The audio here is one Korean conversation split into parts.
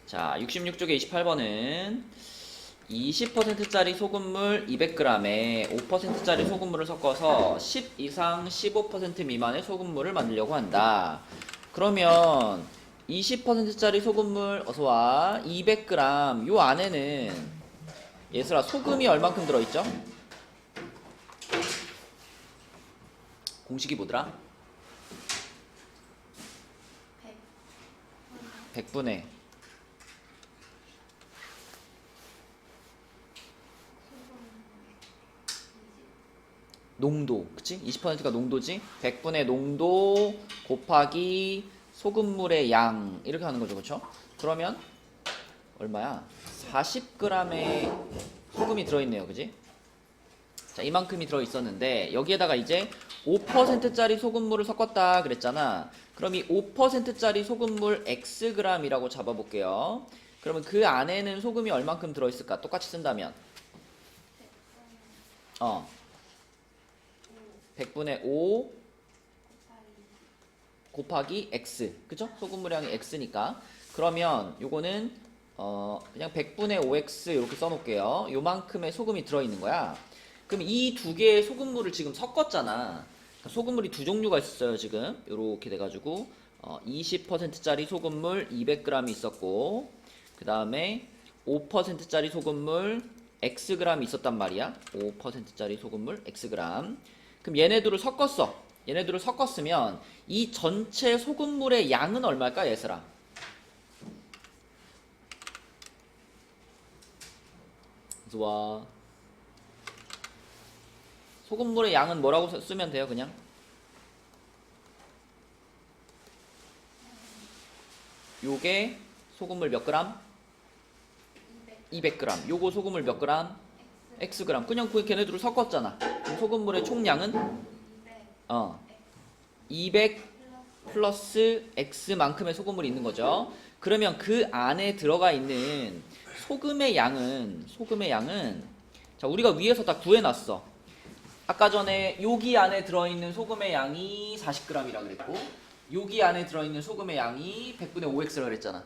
자, 66쪽의 28번은 20%짜리 소금물 200g에 5%짜리 소금물을 섞어서 10 이상 15% 미만의 소금물을 만들려고 한다. 그러면 20%짜리 소금물 어서와 200g 요 안에는 얘들아 소금이 얼만큼 들어있죠? 공식이 뭐더라? 100분의 농도, 그치? 20%가 농도지? 100분의 농도 곱하기 소금물의 양 이렇게 하는 거죠, 그쵸? 그러면 얼마야? 40g의 소금이 들어있네요, 그지? 자, 이만큼이 들어있었는데 여기에다가 이제 5%짜리 소금물을 섞었다 그랬잖아. 그럼 이 5%짜리 소금물 xg이라고 잡아볼게요. 그러면 그 안에는 소금이 얼만큼 들어있을까? 똑같이 쓴다면 100분의 5 곱하기 x, 그죠? 소금물량이 x니까. 그러면 요거는 그냥 100분의 5x 이렇게 써놓을게요. 요만큼의 소금이 들어있는 거야. 그럼 이 두 개의 소금물을 지금 섞었잖아. 소금물이 두 종류가 있었어요, 지금. 요렇게 돼가지고 20%짜리 소금물 200g이 있었고, 그 다음에 5%짜리 소금물 xg이 있었단 말이야. 5%짜리 소금물 xg. 그럼 얘네들을 섞었어. 얘네들을 섞었으면 이 전체 소금물의 양은 얼마일까, 얘들아? 좋아. 소금물의 양은 뭐라고 쓰면 돼요, 그냥? 요게 소금물 몇 그램? 200g. 요거 소금물 몇 그램? xg. 그냥 그 걔네들을 섞었잖아. 그럼 소금물의 총량은 200 플러스 x만큼의 소금물이 있는 거죠. 그러면 그 안에 들어가 있는 소금의 양은 자, 우리가 위에서 다 구해놨어. 아까 전에 여기 안에 들어있는 소금의 양이 40g이라 그랬고, 여기 안에 들어있는 소금의 양이 100분의 5x라 그랬잖아.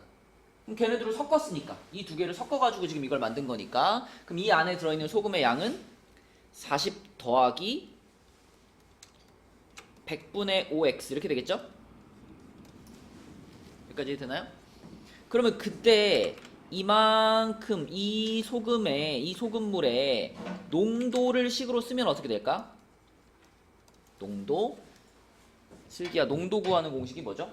그럼 걔네들을 섞었으니까, 이 두 개를 섞어가지고 지금 이걸 만든 거니까, 그럼 이 안에 들어있는 소금의 양은 40 더하기 100분의 5x 이렇게 되겠죠? 여기까지 되나요? 그러면 그때 이만큼 이 소금물의 농도를 식으로 쓰면 어떻게 될까? 농도. 슬기야, 농도 구하는 공식이 뭐죠?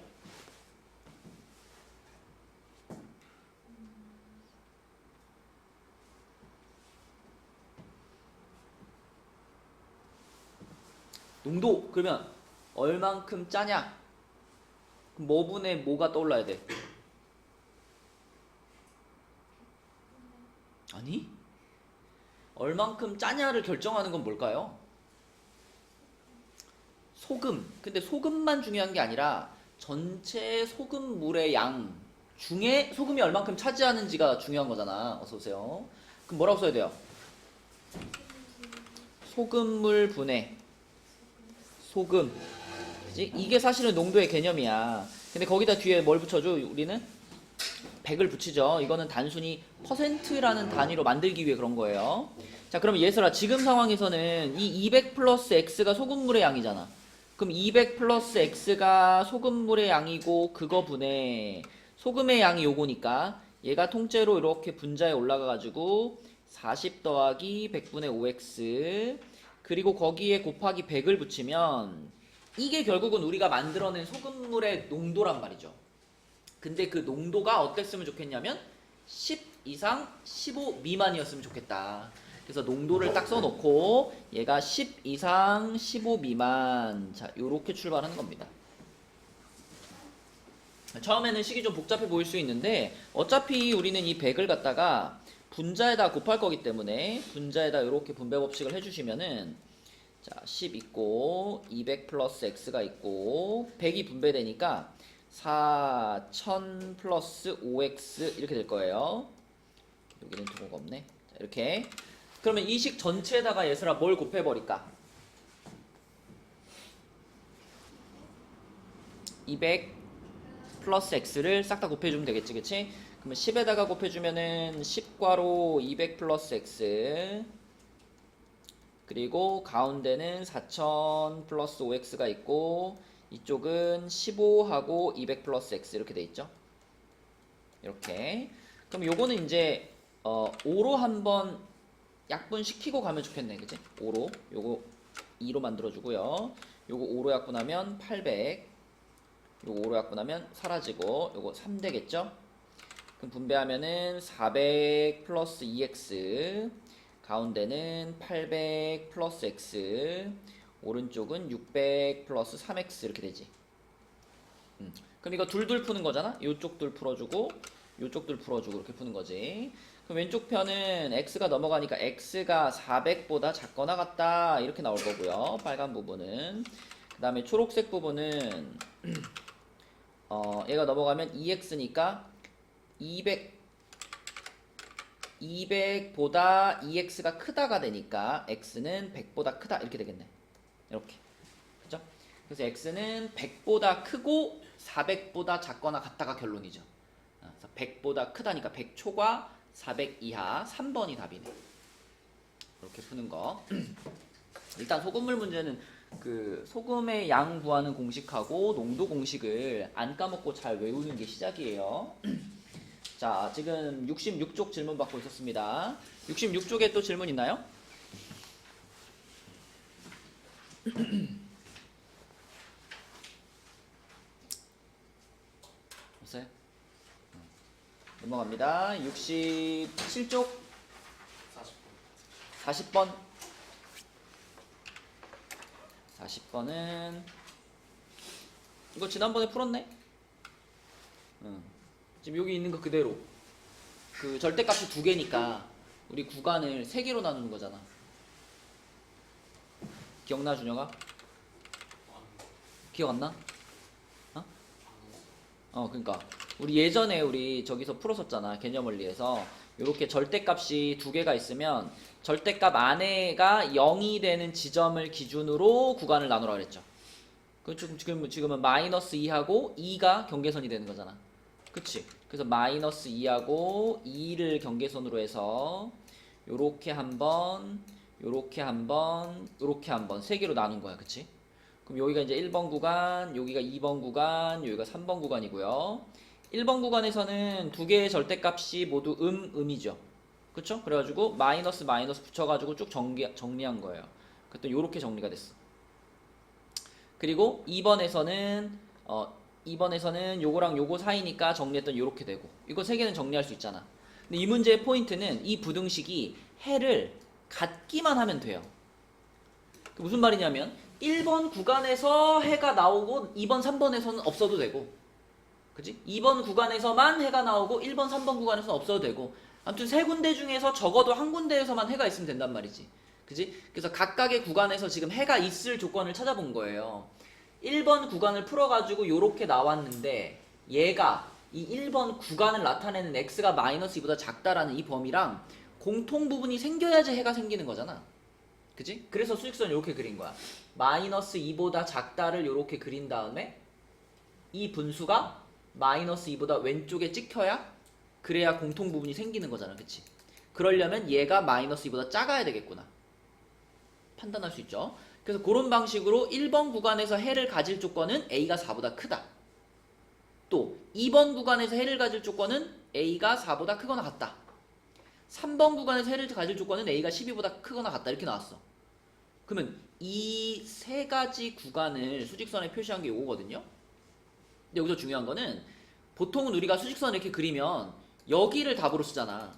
농도. 그러면 얼만큼 짜냐? 그럼 뭐분의 뭐가 떠올라야 돼? 아니? 얼만큼 짜냐를 결정하는 건 뭘까요? 소금. 근데 소금만 중요한 게 아니라 전체 소금물의 양 중에 소금이 얼만큼 차지하는지가 중요한 거잖아. 어서 오세요. 그럼 뭐라고 써야 돼요? 소금물 분해. 소금. 그치? 이게 사실은 농도의 개념이야. 근데 거기다 뒤에 뭘 붙여줘? 우리는 100을 붙이죠. 이거는 단순히 퍼센트라는 단위로 만들기 위해 그런 거예요. 자, 그럼 예슬아, 지금 상황에서는 이 200 플러스 x가 소금물의 양이잖아. 그럼 200 플러스 x가 소금물의 양이고 그거 분해 소금의 양이 요거니까 얘가 통째로 이렇게 분자에 올라가가지고 40 더하기 100분의 5x 그리고 거기에 곱하기 100을 붙이면 이게 결국은 우리가 만들어낸 소금물의 농도란 말이죠. 근데 그 농도가 어땠으면 좋겠냐면 10 이상 15 미만이었으면 좋겠다. 그래서 농도를 딱 써놓고 얘가 10 이상 15 미만. 자, 요렇게 출발하는 겁니다. 처음에는 식이 좀 복잡해 보일 수 있는데 어차피 우리는 이 100을 갖다가 분자에다 곱할 거기 때문에 분자에다 이렇게 분배 법칙을 해주시면은 자, 10 있고 200 플러스 x가 있고 100이 분배되니까 4000 플러스 5x 이렇게 될 거예요. 여기는 두고가 없네. 자, 이렇게. 그러면 이 식 전체에다가 얘들아 뭘 곱해버릴까? 200 플러스 x를 싹 다 곱해주면 되겠지, 그치? 그러면 10에다가 곱해주면은 10괄호 200 플러스 x, 그리고 가운데는 4000 플러스 5x가 있고 이쪽은 15하고 200 플러스 x 이렇게 돼 있죠. 이렇게. 그럼 요거는 이제 5로 한번 약분시키고 가면 좋겠네, 그치? 5로 요거 2로 만들어주고요. 요거 5로 약분하면 800, 요거 5로 약분하면 사라지고 요거 3 되겠죠? 그럼 분배하면은 400 플러스 2x, 가운데는 800 플러스 x, 오른쪽은 600 플러스 3x 이렇게 되지. 그럼 이거 둘둘 푸는 거잖아? 요쪽 둘 풀어주고 요쪽 둘 풀어주고 이렇게 푸는 거지. 그럼 왼쪽 편은 x가 넘어가니까 x가 400보다 작거나 같다 이렇게 나올 거고요. 빨간 부분은. 그 다음에 초록색 부분은 얘가 넘어가면 2x니까 200보다 2x가 크다가 되니까 x는 100보다 크다 이렇게 되겠네. 이렇게. 그죠? 그래서 x는 100보다 크고 400보다 작거나 같다가 결론이죠. 그래서 100보다 크다니까 100 초과 400 이하 3번이 답이네. 이렇게 푸는 거. 일단 소금물 문제는 그 소금의 양 구하는 공식하고 농도 공식을 안 까먹고 잘 외우는 게 시작이에요. 자, 지금 66쪽 질문 받고 있었습니다. 66쪽에 또 질문 있나요? 없어요? 넘어갑니다. 67쪽 40번 40번은 이거 지난번에 풀었네? 지금 여기 있는 거 그대로 그 절대값이 2개니까 우리 구간을 3개로 나누는 거잖아. 기억나, 준혁아? 기억 안 나? 그러니까 우리 예전에 우리 저기서 풀었었잖아. 개념 원리에서 이렇게 절대값이 2개가 있으면 절대값 안에가 0이 되는 지점을 기준으로 구간을 나누라 그랬죠. 지금은 마이너스 2하고 2가 경계선이 되는 거잖아. 그치? 그래서 마이너스 2하고 2를 경계선으로 해서 요렇게 한번, 요렇게 한번, 요렇게 한번 3개로 나눈 거야. 그치? 그럼 여기가 이제 1번 구간, 여기가 2번 구간, 여기가 3번 구간이고요. 1번 구간에서는 2개의 절대값이 모두 음이죠. 그쵸? 그래가지고 마이너스 마이너스 붙여가지고 쭉 정리한 거예요. 그랬더니 요렇게 정리가 됐어. 그리고 2번에서는 요거랑 요거 사이니까 정리했던 요렇게 되고, 이거 3개는 정리할 수 있잖아. 근데 이 문제의 포인트는 이 부등식이 해를 갖기만 하면 돼요. 그 무슨 말이냐면 1번 구간에서 해가 나오고 2번 3번에서는 없어도 되고, 그치? 2번 구간에서만 해가 나오고 1번 3번 구간에서는 없어도 되고, 아무튼 3군데 중에서 적어도 한 군데에서만 해가 있으면 된단 말이지. 그치? 그래서 각각의 구간에서 지금 해가 있을 조건을 찾아본 거예요. 1번 구간을 풀어가지고 요렇게 나왔는데 얘가 이 1번 구간을 나타내는 x가 마이너스 2보다 작다라는 이 범위랑 공통 부분이 생겨야지 해가 생기는 거잖아. 그치? 그래서 수직선 이렇게 그린 거야. 마이너스 2보다 작다를 이렇게 그린 다음에 이 분수가 마이너스 2보다 왼쪽에 찍혀야 그래야 공통 부분이 생기는 거잖아. 그치? 그러려면 얘가 마이너스 2보다 작아야 되겠구나. 판단할 수 있죠. 그래서 그런 방식으로 1번 구간에서 해를 가질 조건은 A가 4보다 크다. 또 2번 구간에서 해를 가질 조건은 A가 4보다 크거나 같다. 3번 구간에서 해를 가질 조건은 A가 12보다 크거나 같다. 이렇게 나왔어. 그러면 이 3가지 구간을 수직선에 표시한 게 이거거든요. 근데 여기서 중요한 거는 보통은 우리가 수직선을 이렇게 그리면 여기를 답으로 쓰잖아.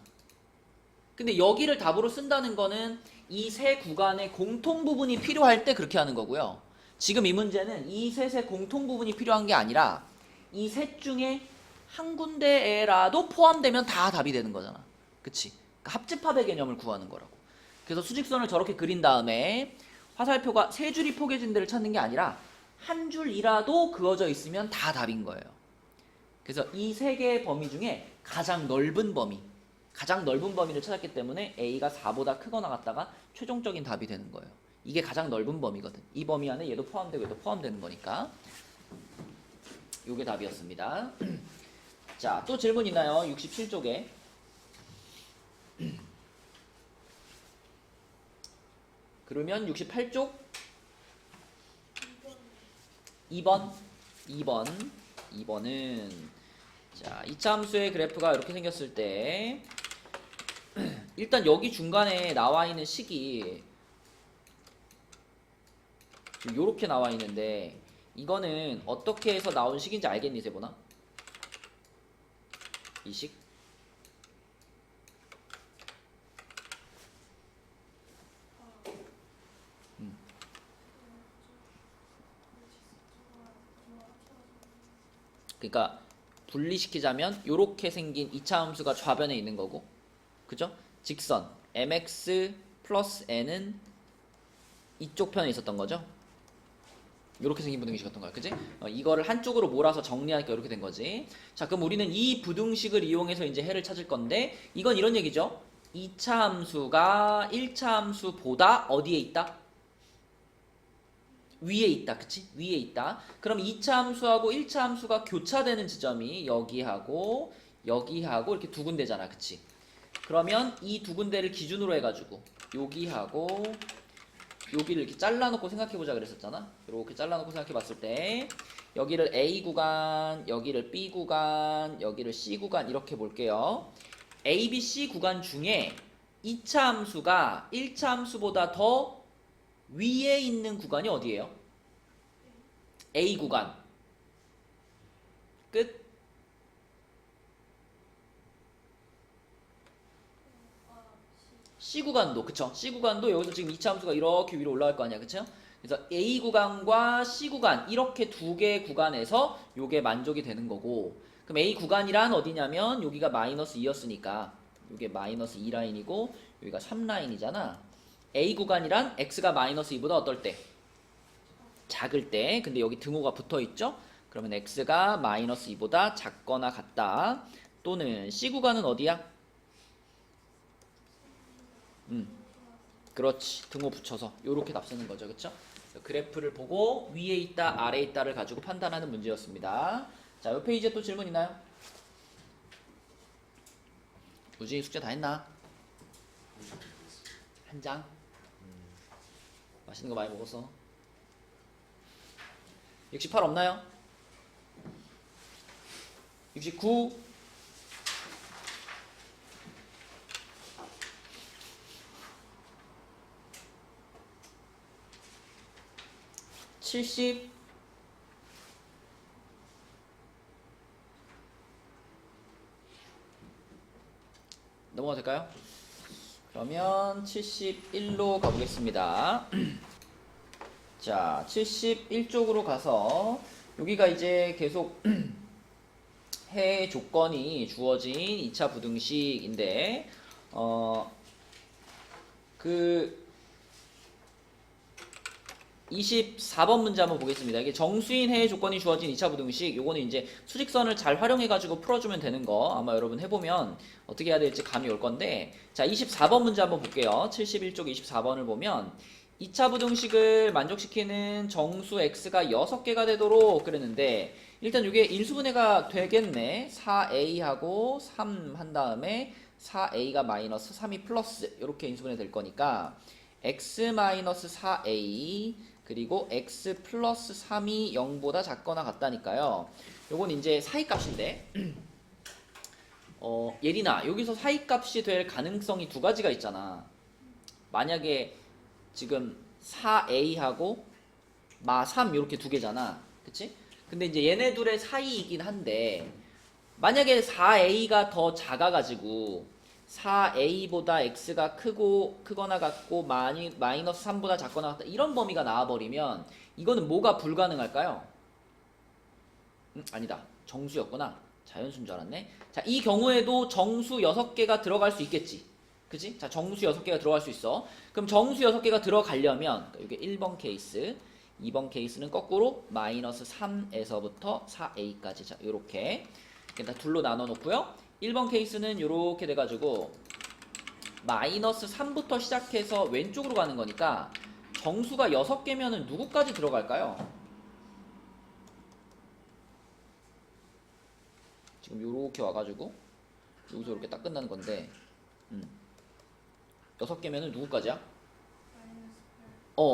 근데 여기를 답으로 쓴다는 거는 이 세 구간의 공통 부분이 필요할 때 그렇게 하는 거고요. 지금 이 문제는 이 셋의 공통 부분이 필요한 게 아니라 이 셋 중에 한 군데에라도 포함되면 다 답이 되는 거잖아. 그치? 그러니까 합집합의 개념을 구하는 거라고. 그래서 수직선을 저렇게 그린 다음에 화살표가 3줄이 포개진 데를 찾는 게 아니라 한 줄이라도 그어져 있으면 다 답인 거예요. 그래서 이 3개의 범위 중에 가장 넓은 범위를 찾았기 때문에 A가 4보다 크거나 같다가 최종적인 답이 되는 거예요. 이게 가장 넓은 범위거든. 이 범위 안에 얘도 포함되고 얘도 포함되는 거니까. 요게 답이었습니다. 자, 또 질문 있나요? 67쪽에. 그러면 68쪽 2번 2번은 자, 이차함수의 그래프가 이렇게 생겼을 때 일단 여기 중간에 나와 있는 식이 지금 요렇게 나와 있는데 이거는 어떻게 해서 나온 식인지 알겠니, 세보나? 이 식? 그러니까 분리시키자면 요렇게 생긴 이차함수가 좌변에 있는 거고, 그죠? 직선 mx 플러스 n은 이쪽 편에 있었던 거죠? 요렇게 생긴 부등식이었던 거야, 그지? 이거를 한쪽으로 몰아서 정리하니까 이렇게 된 거지. 자, 그럼 우리는 이 부등식을 이용해서 이제 해를 찾을 건데, 이건 이런 얘기죠. 2차 함수가 1차 함수보다 어디에 있다? 위에 있다, 그치? 위에 있다. 그럼 2차 함수하고 1차 함수가 교차되는 지점이 여기하고 여기하고 이렇게 두 군데잖아, 그치? 그러면 이 두 군데를 기준으로 해가지고 여기하고 여기를 이렇게 잘라놓고 생각해보자 그랬었잖아. 이렇게 잘라놓고 생각해봤을 때 여기를 A 구간, 여기를 B 구간, 여기를 C 구간 이렇게 볼게요. A, B, C 구간 중에 2차 함수가 1차 함수보다 더 위에 있는 구간이 어디예요? A 구간. 끝. C 구간도, 그쵸? C 구간도 여기서 지금 2차 함수가 이렇게 위로 올라갈 거 아니야, 그쵸? 그래서 A 구간과 C 구간 이렇게 두 개의 구간에서 요게 만족이 되는 거고, 그럼 A 구간이란 어디냐면 여기가 마이너스 2였으니까 요게 마이너스 2라인이고 여기가 3라인이잖아. A 구간이란 x가 마이너스 2보다 어떨 때? 작을 때. 근데 여기 등호가 붙어있죠? 그러면 x가 마이너스 2보다 작거나 같다. 또는 C 구간은 어디야? 그렇지. 등호 붙여서 요렇게 답 쓰는 거죠. 그쵸? 그래프를 보고 위에 있다 아래에 있다를 가지고 판단하는 문제였습니다. 자, 요 페이지에 또 질문 있나요? 우진이 숙제 다 했나? 한 장? 맛있는 거 많이 먹었어. 68 없나요? 69 70 넘어가도 될까요? 그러면 71로 가보겠습니다. 자, 71쪽으로 가서 여기가 이제 계속 해 조건이 주어진 2차 부등식인데 그 24번 문제 한번 보겠습니다. 이게 정수인 해의 조건이 주어진 2차 부등식, 요거는 이제 수직선을 잘 활용해가지고 풀어주면 되는 거 아마 여러분 해보면 어떻게 해야 될지 감이 올 건데, 자, 24번 문제 한번 볼게요. 71쪽 24번을 보면 2차 부등식을 만족시키는 정수 x가 6개가 되도록 그랬는데, 일단 이게 인수분해가 되겠네. 4a하고 3 한 다음에 4a가 마이너스 3이 플러스 이렇게 인수분해 될 거니까 x 마이너스 4a 그리고 x 플러스 3이 0보다 작거나 같다니까요. 요건 이제 사이값인데 예린아, 여기서 사이값이 될 가능성이 두 가지가 있잖아. 만약에 지금 4a하고 마3 이렇게 두 개잖아, 그치? 근데 이제 얘네 둘의 사이이긴 한데 만약에 4a가 더 작아가지고 4a보다 x가 크거나 같고 마이너스 3보다 작거나 같다 이런 범위가 나와버리면 이거는 뭐가 불가능할까요? 아니다, 정수였구나. 자연수인 줄 알았네. 자, 이 경우에도 정수 6개가 들어갈 수 있겠지, 그치? 자, 정수 6개가 들어갈 수 있어. 그럼 정수 6개가 들어가려면 이게 1번 케이스, 2번 케이스는 거꾸로 마이너스 3에서부터 4a까지, 자, 요렇게 일단 둘로 나눠 놓고요. 1번 케이스는 요렇게 돼가지고 마이너스 3부터 시작해서 왼쪽으로 가는 거니까 정수가 6개면은 누구까지 들어갈까요? 지금 요렇게 와가지고 여기서 이렇게 딱 끝나는 건데 6개면은 누구까지야?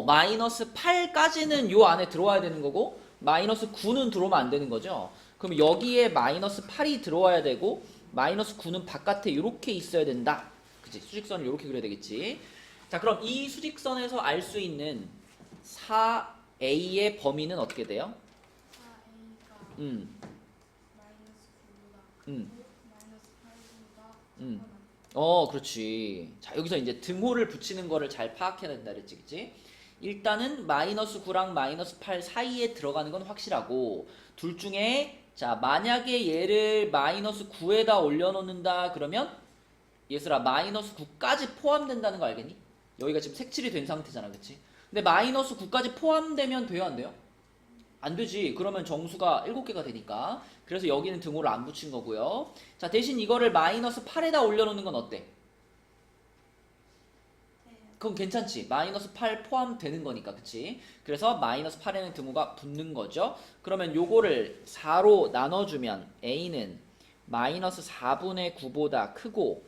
마이너스 8까지는 요 안에 들어와야 되는 거고 마이너스 9는 들어오면 안 되는 거죠. 그럼 여기에 마이너스 8이 들어와야 되고 마이너스 9는 바깥에 이렇게 있어야 된다. 그치? 수직선을 이렇게 그려야 되겠지. 자, 그럼 이 수직선에서 알 수 있는 4a의 범위는 어떻게 돼요? 4a가 음, 마이너스 9보다 음, 크고 마이너스 8보다 음. 작거나. 그렇지. 자, 여기서 이제 등호를 붙이는 거를 잘 파악해야 된다 그랬지, 그치? 일단은 마이너스 9랑 마이너스 8 사이에 들어가는 건 확실하고 둘 중에 자, 만약에 얘를 마이너스 9에다 올려놓는다 그러면 얘들아 마이너스 9까지 포함된다는 거 알겠니? 여기가 지금 색칠이 된 상태잖아, 그치? 근데 마이너스 9까지 포함되면 돼요, 안 돼요? 안 되지. 그러면 정수가 7개가 되니까. 그래서 여기는 등호를 안 붙인 거고요. 자, 대신 이거를 마이너스 8에다 올려놓는 건 어때? 그건 괜찮지. 마이너스 8 포함되는 거니까, 그치? 그래서 마이너스 8에는 등호가 붙는 거죠. 그러면 요거를 4로 나눠주면 a는 마이너스 4분의 9보다 크고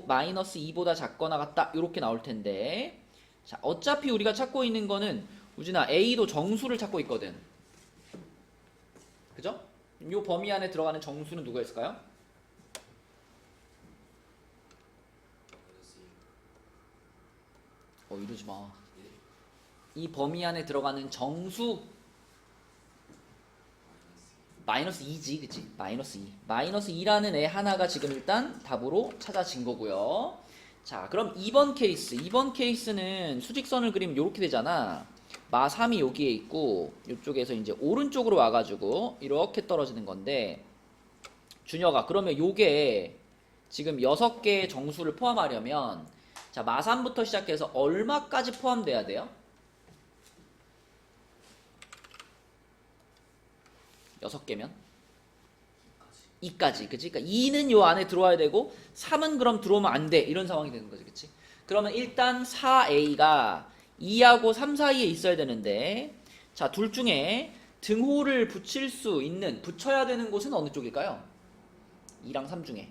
마이너스 2보다 작거나 같다. 이렇게 나올 텐데 자, 어차피 우리가 찾고 있는 거는 우진아 a도 정수를 찾고 있거든. 그죠? 요 범위 안에 들어가는 정수는 누가 있을까요? 이러지 마. 이 범위 안에 들어가는 정수 마이너스 2지, 그치? 마이너스 2. 마이너스 2라는 애 하나가 지금 일단 답으로 찾아진 거고요. 자, 그럼 2번 케이스. 2번 케이스는 수직선을 그리면 이렇게 되잖아. 마 3이 여기에 있고 이쪽에서 이제 오른쪽으로 와가지고 이렇게 떨어지는 건데 준혁아, 그러면 요게 지금 6개의 정수를 포함하려면 자, 마 3부터 시작해서 얼마까지 포함돼야 돼요? 6개면? 2까지, 그치? 그러니까 2는 요 안에 들어와야 되고 3은 그럼 들어오면 안 돼. 이런 상황이 되는 거지, 그치? 그러면 일단 4a가 2하고 3 사이에 있어야 되는데 자, 둘 중에 등호를 붙일 수 있는, 붙여야 되는 곳은 어느 쪽일까요? 2랑 3 중에.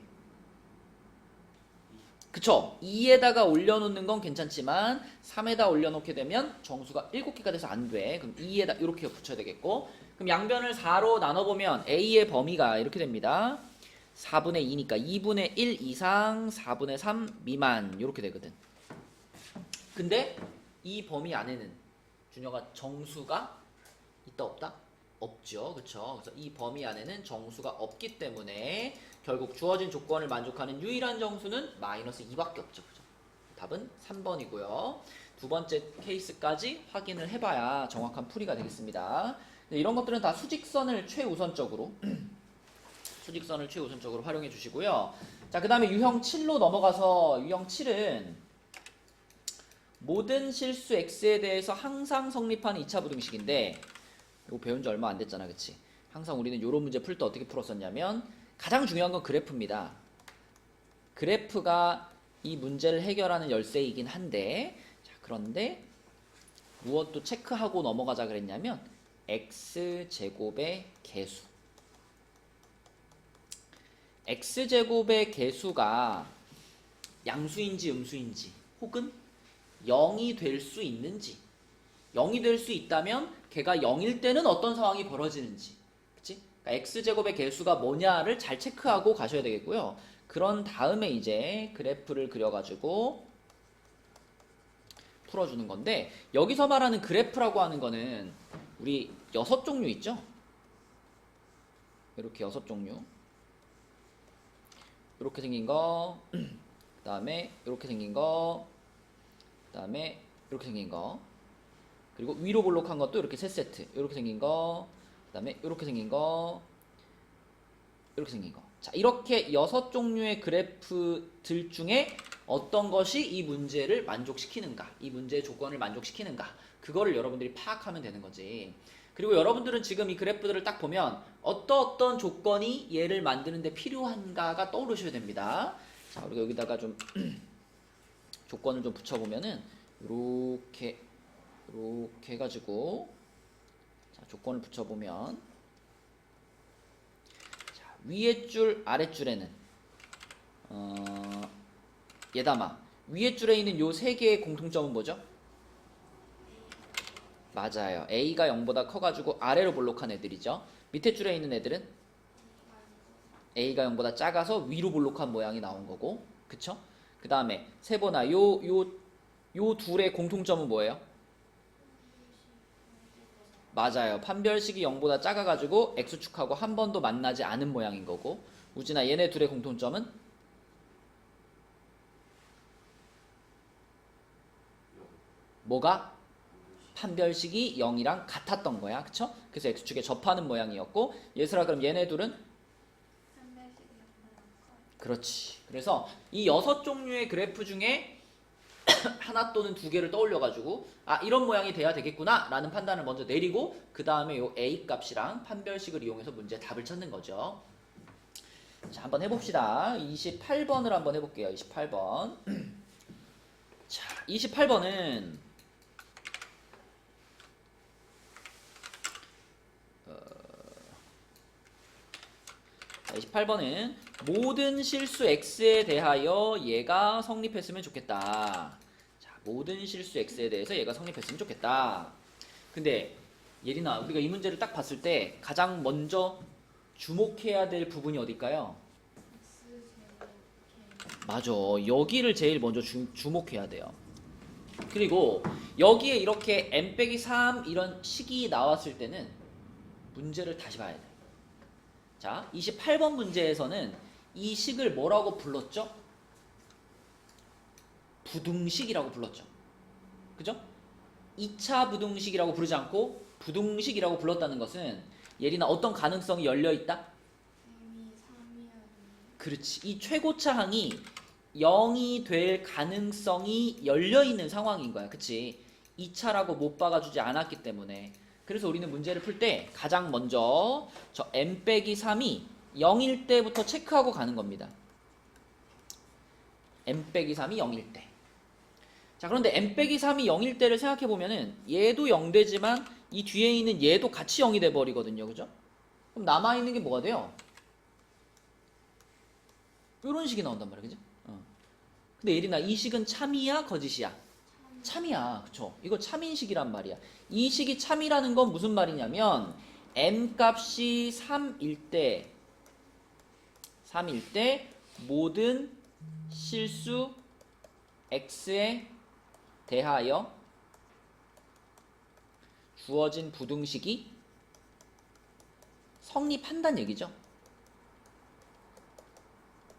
그쵸? 2에다가 올려놓는 건 괜찮지만 3에다 올려놓게 되면 정수가 7개가 돼서 안 돼. 그럼 2에다 이렇게 붙여야 되겠고 그럼 양변을 4로 나눠보면 a의 범위가 이렇게 됩니다. 4분의 2니까 2분의 1 이상 4분의 3 미만 이렇게 되거든. 근데 이 범위 안에는 준혁아 정수가 있다 없다? 없죠. 그쵸? 그래서 이 범위 안에는 정수가 없기 때문에 결국 주어진 조건을 만족하는 유일한 정수는 마이너스 2밖에 없죠. 그죠? 답은 3번이고요. 두 번째 케이스까지 확인을 해봐야 정확한 풀이가 되겠습니다. 이런 것들은 다 수직선을 최우선적으로 활용해 주시고요. 자, 그 다음에 유형 7로 넘어가서 유형 7은 모든 실수 x에 대해서 항상 성립하는 2차 부등식인데 이거 배운 지 얼마 안 됐잖아, 그치? 항상 우리는 이런 문제 풀 때 어떻게 풀었었냐면 가장 중요한 건 그래프입니다. 그래프가 이 문제를 해결하는 열쇠이긴 한데 자, 그런데 무엇도 체크하고 넘어가자 그랬냐면 x제곱의 개수. x제곱의 개수가 양수인지 음수인지 혹은 0이 될 수 있는지 0이 될 수 있다면 걔가 0일 때는 어떤 상황이 벌어지는지 그치? 그러니까 x제곱의 개수가 뭐냐를 잘 체크하고 가셔야 되겠고요. 그런 다음에 이제 그래프를 그려가지고 풀어주는 건데 여기서 말하는 그래프라고 하는 거는 우리 6종류 있죠? 이렇게 6종류 이렇게 생긴 거 그 다음에 이렇게 생긴 거 그 다음에 이렇게 생긴 거 그리고 위로 볼록한 것도 이렇게 3세트 이렇게 생긴 거 그 다음에 이렇게 생긴 거 이렇게 생긴 거 자, 이렇게 6종류의 그래프들 중에 어떤 것이 이 문제를 만족시키는가 이 문제의 조건을 만족시키는가 그거를 여러분들이 파악하면 되는 거지. 그리고 여러분들은 지금 이 그래프들을 딱 보면 어떤 조건이 얘를 만드는데 필요한가가 떠오르셔야 됩니다. 자, 우리가 여기다가 좀 조건을 좀 붙여보면은 이렇게 해가지고 자, 조건을 붙여보면 자, 위에 줄 아래 줄에는 얘담아 위에 줄에 있는 요 세 개의 공통점은 뭐죠? 맞아요. A가 0보다 커가지고 아래로 볼록한 애들이죠. 밑에 줄에 있는 애들은 A가 0보다 작아서 위로 볼록한 모양이 나온 거고, 그쵸? 그 다음에 세보나 요 둘의 공통점은 뭐예요? 맞아요. 판별식이 0보다 작아가지고 X축하고 한 번도 만나지 않은 모양인 거고, 우진아 얘네 둘의 공통점은? 뭐가? 판별식이 0이랑 같았던 거야. 그쵸? 그래서 X축에 접하는 모양이었고, 예슬아 그럼 얘네 둘은? 그렇지. 그래서 이 6종류의 그래프 중에 하나 또는 두 개를 떠올려가지고 아 이런 모양이 돼야 되겠구나 라는 판단을 먼저 내리고 그 다음에 요 A 값이랑 판별식을 이용해서 문제 답을 찾는 거죠. 자 한번 해봅시다. 28번을 한번 해볼게요. 28번. 자 28번은 28번은 모든 실수 x에 대하여 얘가 성립했으면 좋겠다. 자, 모든 실수 x에 대해서 얘가 성립했으면 좋겠다. 근데 예린아, 우리가 이 문제를 딱 봤을 때 가장 먼저 주목해야 될 부분이 어딜까요? 맞아. 여기를 제일 먼저 주목해야 돼요. 그리고 여기에 이렇게 n-3 이런 식이 나왔을 때는 문제를 다시 봐야 돼. 자, 28번 문제에서는 이 식을 뭐라고 불렀죠? 부등식이라고 불렀죠. 그죠? 2차 부등식이라고 부르지 않고 부등식이라고 불렀다는 것은 예린아 어떤 가능성이 열려있다? 그렇지. 이 최고차항이 0이 될 가능성이 열려있는 상황인 거야. 그치? 2차라고 못 박아주지 않았기 때문에. 그래서 우리는 문제를 풀 때 가장 먼저 저 n-3이 0일 때부터 체크하고 가는 겁니다. n-3이 0일 때. 자, 그런데 n-3이 0일 때를 생각해 보면은 얘도 0 되지만 이 뒤에 있는 얘도 같이 0이 돼 버리거든요. 그죠? 그럼 남아 있는 게 뭐가 돼요? 이런 식이 나온단 말이야. 그죠? 근데 예린아 이 식은 참이야, 거짓이야? 참이야. 그쵸? 이거 참인식이란 말이야. 이 식이 참이라는 건 무슨 말이냐면 n 값이 3일 때 모든 실수 x에 대하여 주어진 부등식이 성립한다는 얘기죠.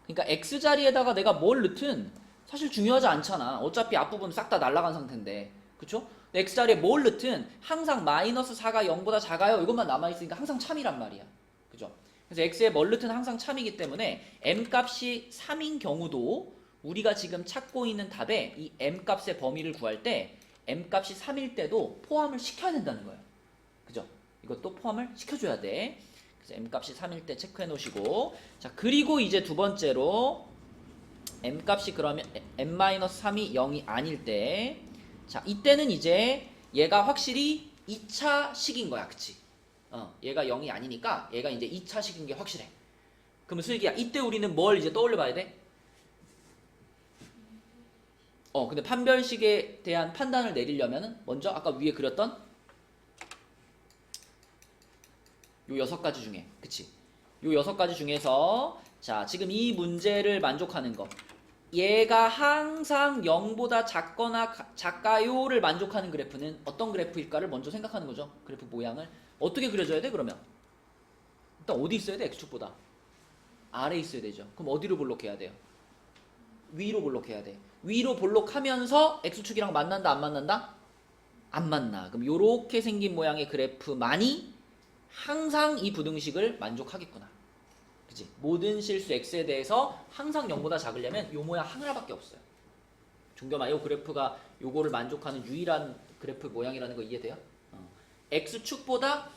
그러니까 x자리에다가 내가 뭘 넣든 사실 중요하지 않잖아. 어차피 앞부분 싹 다 날아간 상태인데. 그쵸? x자리에 뭘 넣든 항상 -4가 0보다 작아요. 이것만 남아있으니까 항상 참이란 말이야. 그죠? 그래서 x에 뭘 넣든 항상 참이기 때문에 m값이 3인 경우도 우리가 지금 찾고 있는 답에 이 m값의 범위를 구할 때 m값이 3일 때도 포함을 시켜야 된다는 거예요. 그죠? 이것도 포함을 시켜줘야 돼. 그래서 m값이 3일 때 체크해 놓으시고 자 그리고 이제 두 번째로 m값이 그러면 n-3이 0이 아닐 때 자 이때는 이제 얘가 확실히 2차 식인 거야. 그치? 얘가 0이 아니니까 얘가 이제 2차 식인 게 확실해. 그러면 슬기야 이때 우리는 뭘 이제 떠올려 봐야 돼? 근데 판별식에 대한 판단을 내리려면은 먼저 아까 위에 그렸던 요 6가지 중에 그치? 요 6가지 중에서 자 지금 이 문제를 만족하는 거 얘가 항상 0보다 작거나 작가요를 만족하는 그래프는 어떤 그래프일까를 먼저 생각하는 거죠. 그래프 모양을 어떻게 그려줘야 돼 그러면? 일단 어디 있어야 돼? X축보다 아래에 있어야 되죠. 그럼 어디로 볼록해야 돼요? 위로 볼록해야 돼. 위로 볼록하면서 X축이랑 만난다 안 만난다? 안 만나. 그럼 요렇게 생긴 모양의 그래프만이 항상 이 부등식을 만족하겠구나. 그치? 모든 실수 x에 대해서 항상 0보다 작으려면 요 모양 하나밖에 없어요. 종겸아, 요 그래프가 요거를 만족하는 유일한 그래프 모양이라는 거 이해돼요? x축보다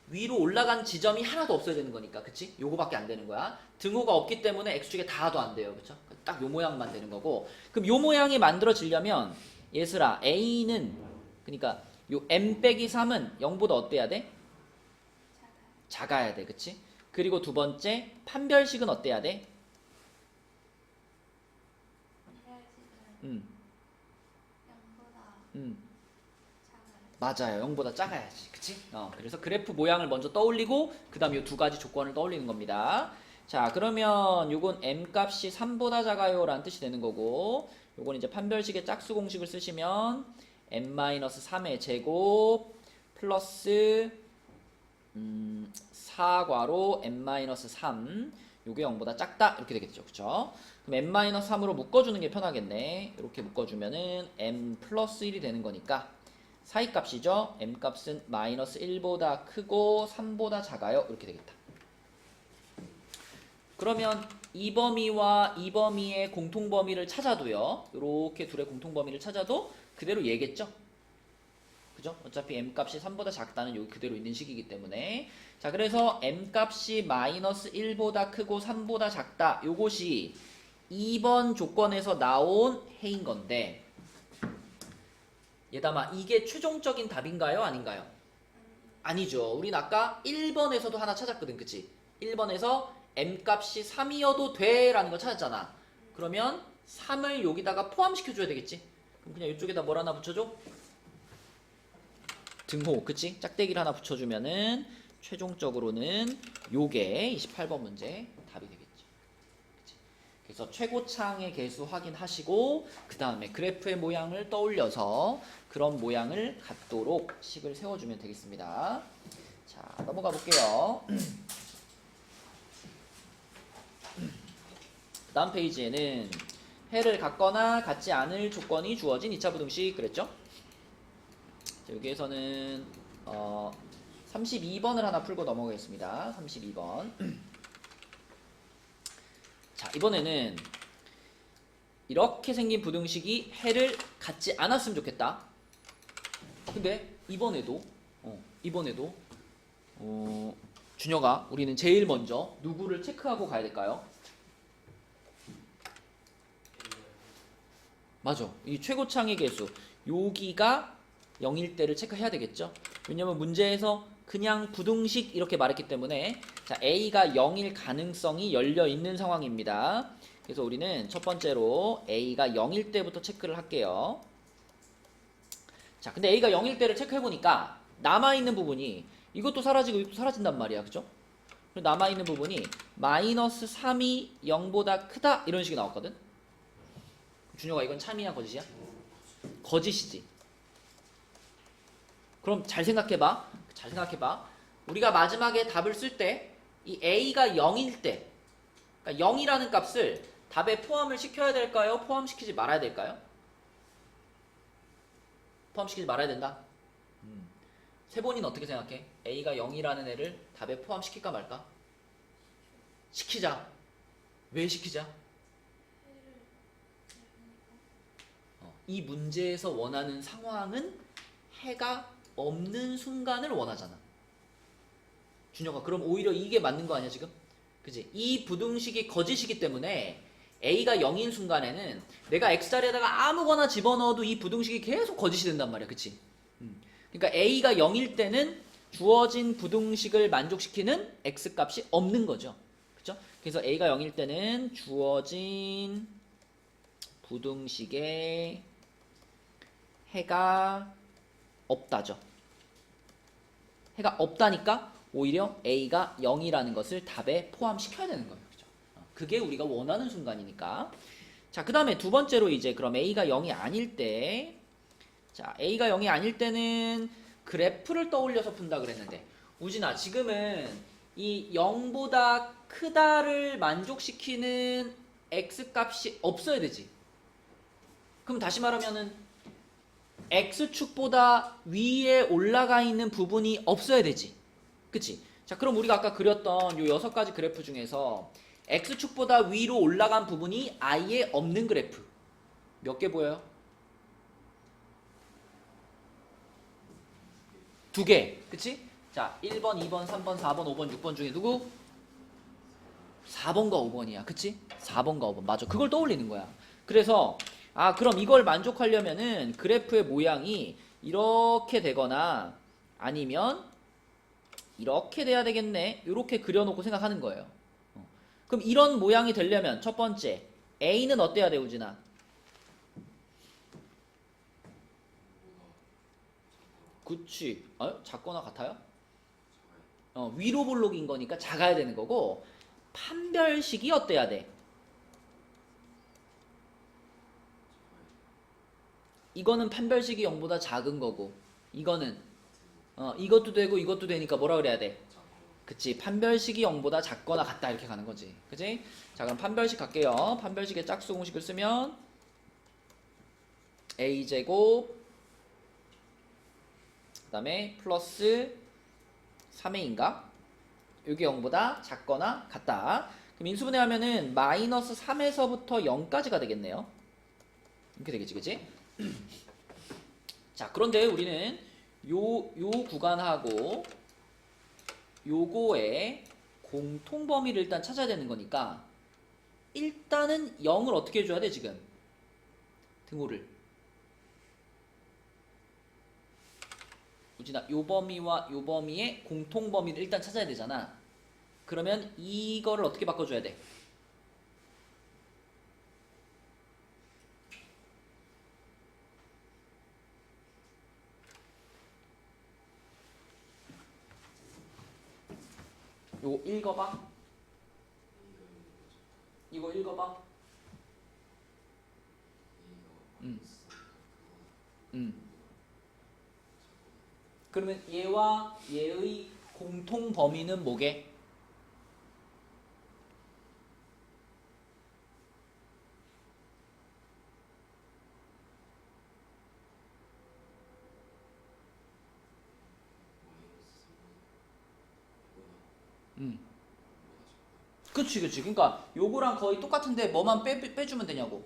위로 올라간 지점이 하나도 없어야 되는 거니까, 그치? 요거밖에 안 되는 거야. 등호가 없기 때문에 x축에 닿아도 안 돼요, 그쵸? 딱 요 모양만 되는 거고. 그럼 요 모양이 만들어지려면 얘들아, a는 그러니까 요 m-3은 0보다 어때야 돼? 작아야 돼, 그치? 그리고 두 번째 판별식은 어때야 돼? 해야지는 음, 0보다 음. 작아요. 맞아요. 0보다 작아야지. 그치? 그래서 그래프 모양을 먼저 떠올리고 그 다음 이 두 가지 조건을 떠올리는 겁니다. 자, 그러면 요건 m값이 3보다 작아요 라는 뜻이 되는 거고, 요건 이제 판별식의 짝수 공식을 쓰시면 n-3의 제곱 플러스 4괄호 n-3 요게 0보다 작다 이렇게 되겠죠. 그쵸? 그럼 n-3으로 묶어주는 게 편하겠네. 이렇게 묶어주면은 m 플러스 1이 되는 거니까 사이값이죠. m값은 마이너스 1보다 크고 3보다 작아요. 이렇게 되겠다. 그러면 이 범위와 이 범위의 공통범위를 찾아도요. 이렇게 둘의 공통범위를 찾아도 그대로 얘겠죠. 그죠? 어차피 m값이 3보다 작다는 여기 그대로 있는 식이기 때문에. 자, 그래서 m값이 마이너스 1보다 크고 3보다 작다. 요것이 2번 조건에서 나온 해인 건데, 얘담아, 이게 최종적인 답인가요? 아닌가요? 아니죠. 우린 아까 1번에서도 하나 찾았거든. 그치? 1번에서 m값이 3이어도 돼 라는 걸 찾았잖아. 그러면 3을 여기다가 포함시켜줘야 되겠지? 그럼 그냥 이쪽에다 뭘 하나 붙여줘? 등호. 그치? 짝대기를 하나 붙여주면은 최종적으로는 요게 28번 문제 답이 되겠지. 그치? 그래서 최고창의 개수 확인하시고 그 다음에 그래프의 모양을 떠올려서 그런 모양을 갖도록 식을 세워주면 되겠습니다. 자, 넘어가 볼게요. 다음 페이지에는 해를 갖거나 갖지 않을 조건이 주어진 2차 부등식 그랬죠? 자, 여기에서는 32번을 하나 풀고 넘어가겠습니다. 32번. 자, 이번에는 이렇게 생긴 부등식이 해를 갖지 않았으면 좋겠다. 근데 이번에도 준혁아, 우리는 제일 먼저 누구를 체크하고 가야 될까요? 맞아. 이 최고창의 개수 여기가 0일 때를 체크해야 되겠죠. 왜냐면 문제에서 그냥 부등식 이렇게 말했기 때문에 자, A가 0일 가능성이 열려 있는 상황입니다. 그래서 우리는 첫 번째로 A가 0일 때부터 체크를 할게요. 자, 근데 A가 0일 때를 체크해 보니까 남아있는 부분이 이것도 사라지고 이것도 사라진단 말이야. 그죠? 그리고 남아있는 부분이 마이너스 3이 0보다 크다 이런 식이 나왔거든. 준혁아, 이건 참이야 거짓이야? 거짓이지. 그럼 잘 생각해봐. 우리가 마지막에 답을 쓸 때 이 A가 0일 때, 그러니까 0이라는 값을 답에 포함을 시켜야 될까요? 포함시키지 말아야 될까요? 포함시키지 말아야 된다. 세본이는 어떻게 생각해? A가 0이라는 애를 답에 포함시킬까 말까? 시키자. 왜 시키자? 이 문제에서 원하는 상황은 해가 없는 순간을 원하잖아. 준혁아, 그럼 오히려 이게 맞는 거 아니야 지금? 그치? 이 부등식이 거짓이기 때문에 A가 0인 순간에는 내가 X자리에다가 아무거나 집어넣어도 이 부등식이 계속 거짓이 된단 말이야. 그치? 그러니까 A가 0일 때는 주어진 부등식을 만족시키는 X값이 없는 거죠. 그쵸? 그래서 A가 0일 때는 주어진 부등식에 해가 없다죠. 해가 없다니까 오히려 A가 0이라는 것을 답에 포함시켜야 되는 거예요. 그죠? 그게 우리가 원하는 순간이니까. 자, 그 다음에 두 번째로 이제 그럼 A가 0이 아닐 때, 자, A가 0이 아닐 때는 그래프를 떠올려서 푼다 그랬는데, 우진아, 지금은 이 0보다 크다를 만족시키는 X값이 없어야 되지. 그럼 다시 말하면은 X축보다 위에 올라가 있는 부분이 없어야 되지. 그치? 자, 그럼 우리가 아까 그렸던 요 6가지 그래프 중에서 X축보다 위로 올라간 부분이 아예 없는 그래프 몇 개 보여요? 2개. 그치? 자, 1번, 2번, 3번, 4번, 5번, 6번 중에 누구? 4번과 5번이야. 그치? 4번과 5번. 맞아. 그걸 떠올리는 거야. 그래서 그럼 이걸 만족하려면은 그래프의 모양이 이렇게 되거나 아니면 이렇게 돼야 되겠네. 이렇게 그려놓고 생각하는 거예요. 그럼 이런 모양이 되려면 첫 번째 A는 어때야 돼, 우진아? 그치. 작거나 같아요? 위로 볼록인 거니까 작아야 되는 거고, 판별식이 어때야 돼? 이거는 판별식이 0보다 작은 거고, 이거는 이것도 되고 이것도 되니까 뭐라 그래야 돼? 그치. 판별식이 0보다 작거나 같다 이렇게 가는 거지. 그치? 자, 그럼 판별식 갈게요. 판별식의 짝수 공식을 쓰면 a제곱 그 다음에 플러스 3a인가? 이게 0보다 작거나 같다. 그럼 인수분해 하면은 마이너스 3에서부터 0까지가 되겠네요. 이렇게 되겠지, 그치? 자, 그런데 우리는 요 구간하고 요거의 공통 범위를 일단 찾아야 되는 거니까 일단은 0을 어떻게 해줘야 돼, 지금? 등호를. 우진아, 요 범위와 요 범위의 공통 범위를 일단 찾아야 되잖아. 그러면 이거를 어떻게 바꿔줘야 돼? 요거 읽어봐. 이거 읽어봐. 그러면 얘와 얘의 공통 범위는 뭐게? 그치. 그러니까 요거랑 거의 똑같은데 뭐만 빼주면 되냐고.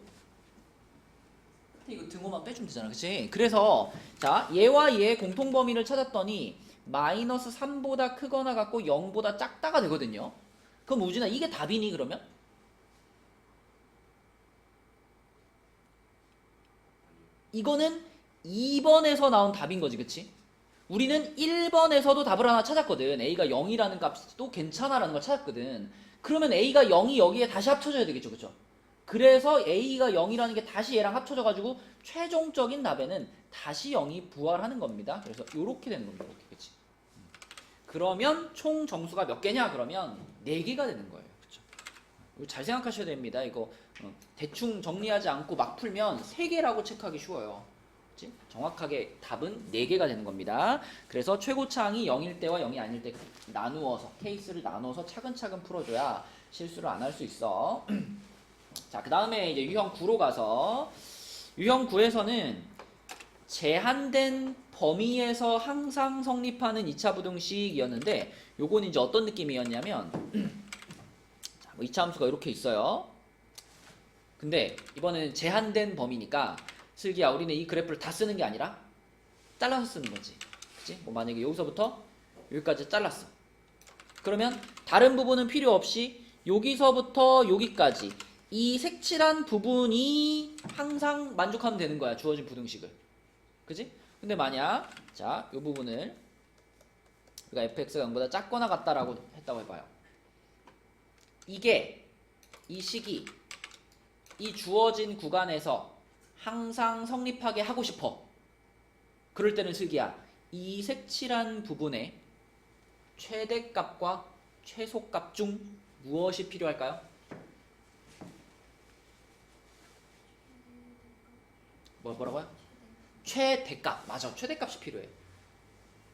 이거 등호만 빼주면 되잖아, 그치? 그래서 자, 얘와 얘의 공통 범위를 찾았더니 마이너스 3보다 크거나 같고 0보다 작다가 되거든요. 그럼 우진아, 이게 답이니 그러면? 이거는 2번에서 나온 답인 거지, 그치? 우리는 1번에서도 답을 하나 찾았거든. A가 0이라는 값도 괜찮아라는 걸 찾았거든. 그러면 A가 0이 여기에 다시 합쳐져야 되겠죠, 그쵸? 그래서 A가 0이라는 게 다시 얘랑 합쳐져가지고 최종적인 답에는 다시 0이 부활하는 겁니다. 그래서 이렇게 되는 겁니다. 이렇게, 그치? 그러면 총 정수가 몇 개냐? 그러면 4개가 되는 거예요. 그쵸? 이거 잘 생각하셔야 됩니다. 이거 대충 정리하지 않고 막 풀면 3개라고 체크하기 쉬워요. 그치? 정확하게 답은 4개가 되는 겁니다. 그래서 최고차항이 0일 때와 0이 아닐 때 나누어서, 케이스를 나눠서 차근차근 풀어줘야 실수를 안 할 수 있어. 자, 그 다음에 이제 유형 9로 가서, 유형 9에서는 제한된 범위에서 항상 성립하는 2차 부등식이었는데, 요건 이제 어떤 느낌이었냐면, 자, 뭐 2차 함수가 이렇게 있어요. 근데 이번에는 제한된 범위니까, 슬기야, 우리는 이 그래프를 다 쓰는 게 아니라 잘라서 쓰는 거지. 그치? 뭐 만약에 여기서부터 여기까지 잘랐어. 그러면 다른 부분은 필요 없이 여기서부터 여기까지 이 색칠한 부분이 항상 만족하면 되는 거야, 주어진 부등식을. 그지? 근데 만약 자, 이 부분을 우리가 fx가 0보다 작거나 같다라고 했다고 해봐요. 이게 이 식이 이 주어진 구간에서 항상 성립하게 하고 싶어. 그럴 때는 슬기야, 이 색칠한 부분의 최대값과 최소값 중 무엇이 필요할까요? 뭐라고요? 최대값. 맞아, 최대값이 필요해.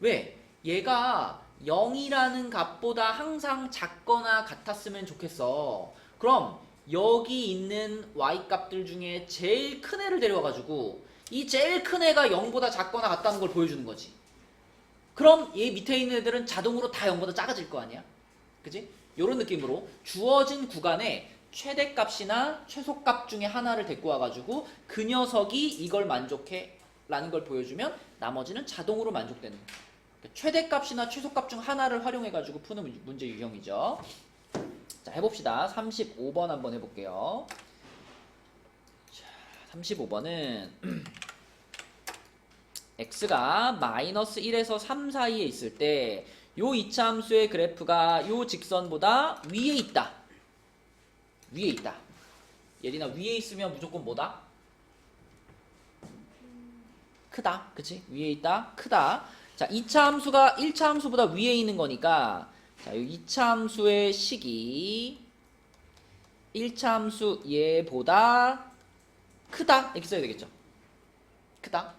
왜? 얘가 0이라는 값보다 항상 작거나 같았으면 좋겠어. 그럼 여기 있는 y값들 중에 제일 큰 애를 데려와가지고 이 제일 큰 애가 0보다 작거나 같다는 걸 보여주는 거지. 그럼 얘 밑에 있는 애들은 자동으로 다 0보다 작아질 거 아니야? 그치? 요런 느낌으로 주어진 구간에 최대값이나 최소값 중에 하나를 데리고 와가지고 그 녀석이 이걸 만족해 라는 걸 보여주면 나머지는 자동으로 만족되는 거야. 최대값이나 최소값 중 하나를 활용해가지고 푸는 문제 유형이죠. 자, 해봅시다. 35번 한번 해볼게요. 자, 35번은 x가 마이너스 1에서 3 사이에 있을 때 요 이차함수의 그래프가 요 직선보다 위에 있다. 위에 있다. 예린아, 위에 있으면 무조건 뭐다? 크다. 그치? 위에 있다. 크다. 자, 2차 함수가 1차 함수보다 위에 있는 거니까, 자, 이 2차 함수의 식이 1차 함수 얘보다 크다. 이렇게 써야 되겠죠? 크다.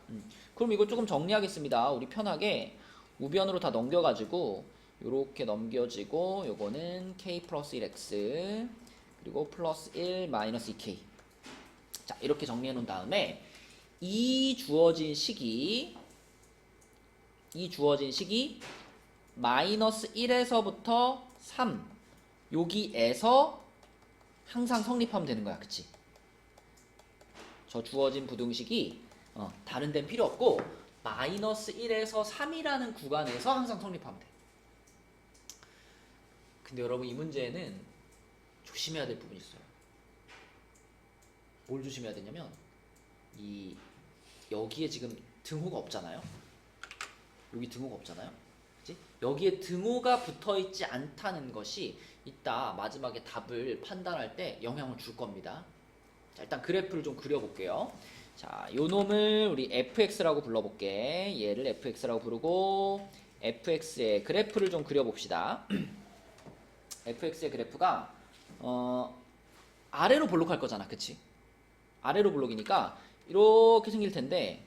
그럼 이거 조금 정리하겠습니다. 우리 편하게 우변으로 다 넘겨가지고 요렇게 넘겨지고, 요거는 k 플러스 1x 그리고 플러스 1 마이너스 2k. 자, 이렇게 정리해 놓은 다음에 이 주어진 식이 마이너스 1에서부터 3 여기에서 항상 성립하면 되는 거야. 그치? 저 주어진 부등식이 다른 데는 필요 없고 마이너스 1에서 3이라는 구간에서 항상 성립하면 돼. 근데 여러분, 이 문제는 조심해야 될 부분이 있어요. 뭘 조심해야 되냐면, 여기에 지금 등호가 없잖아요. 여기 등호가 없잖아요. 그치? 여기에 등호가 붙어있지 않다는 것이 이따 마지막에 답을 판단할 때 영향을 줄 겁니다. 자, 일단 그래프를 좀 그려볼게요. 자, 요 놈을 우리 fx라고 불러볼게. 얘를 fx라고 부르고 fx의 그래프를 좀 그려봅시다. fx의 그래프가 아래로 볼록할 거잖아. 그치? 아래로 볼록이니까 이렇게 생길 텐데,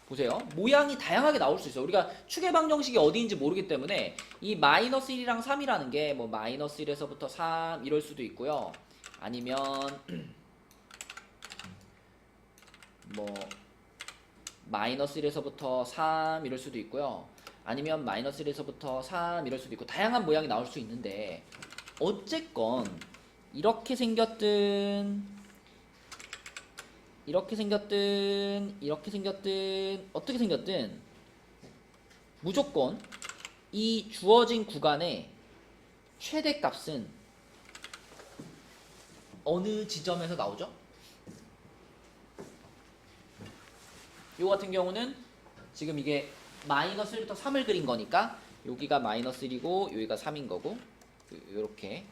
보세요. 모양이 다양하게 나올 수 있어요. 우리가 축의 방정식이 어디인지 모르기 때문에 이 마이너스 1이랑 3이라는 게 뭐 마이너스 1에서부터 3 이럴 수도 있고요. 아니면 뭐 마이너스 1에서부터 3 이럴 수도 있고요. 아니면 마이너스 1에서부터 3 이럴 수도 있고, 다양한 모양이 나올 수 있는데, 어쨌건 이렇게 생겼든 어떻게 생겼든 무조건 이 주어진 구간의 최대값은 어느 지점에서 나오죠? 요 같은 경우는 지금 이게 마이너스 1부터 3을 그린 거니까 여기가 마이너스 1이고 여기가 3인 거고, 요렇게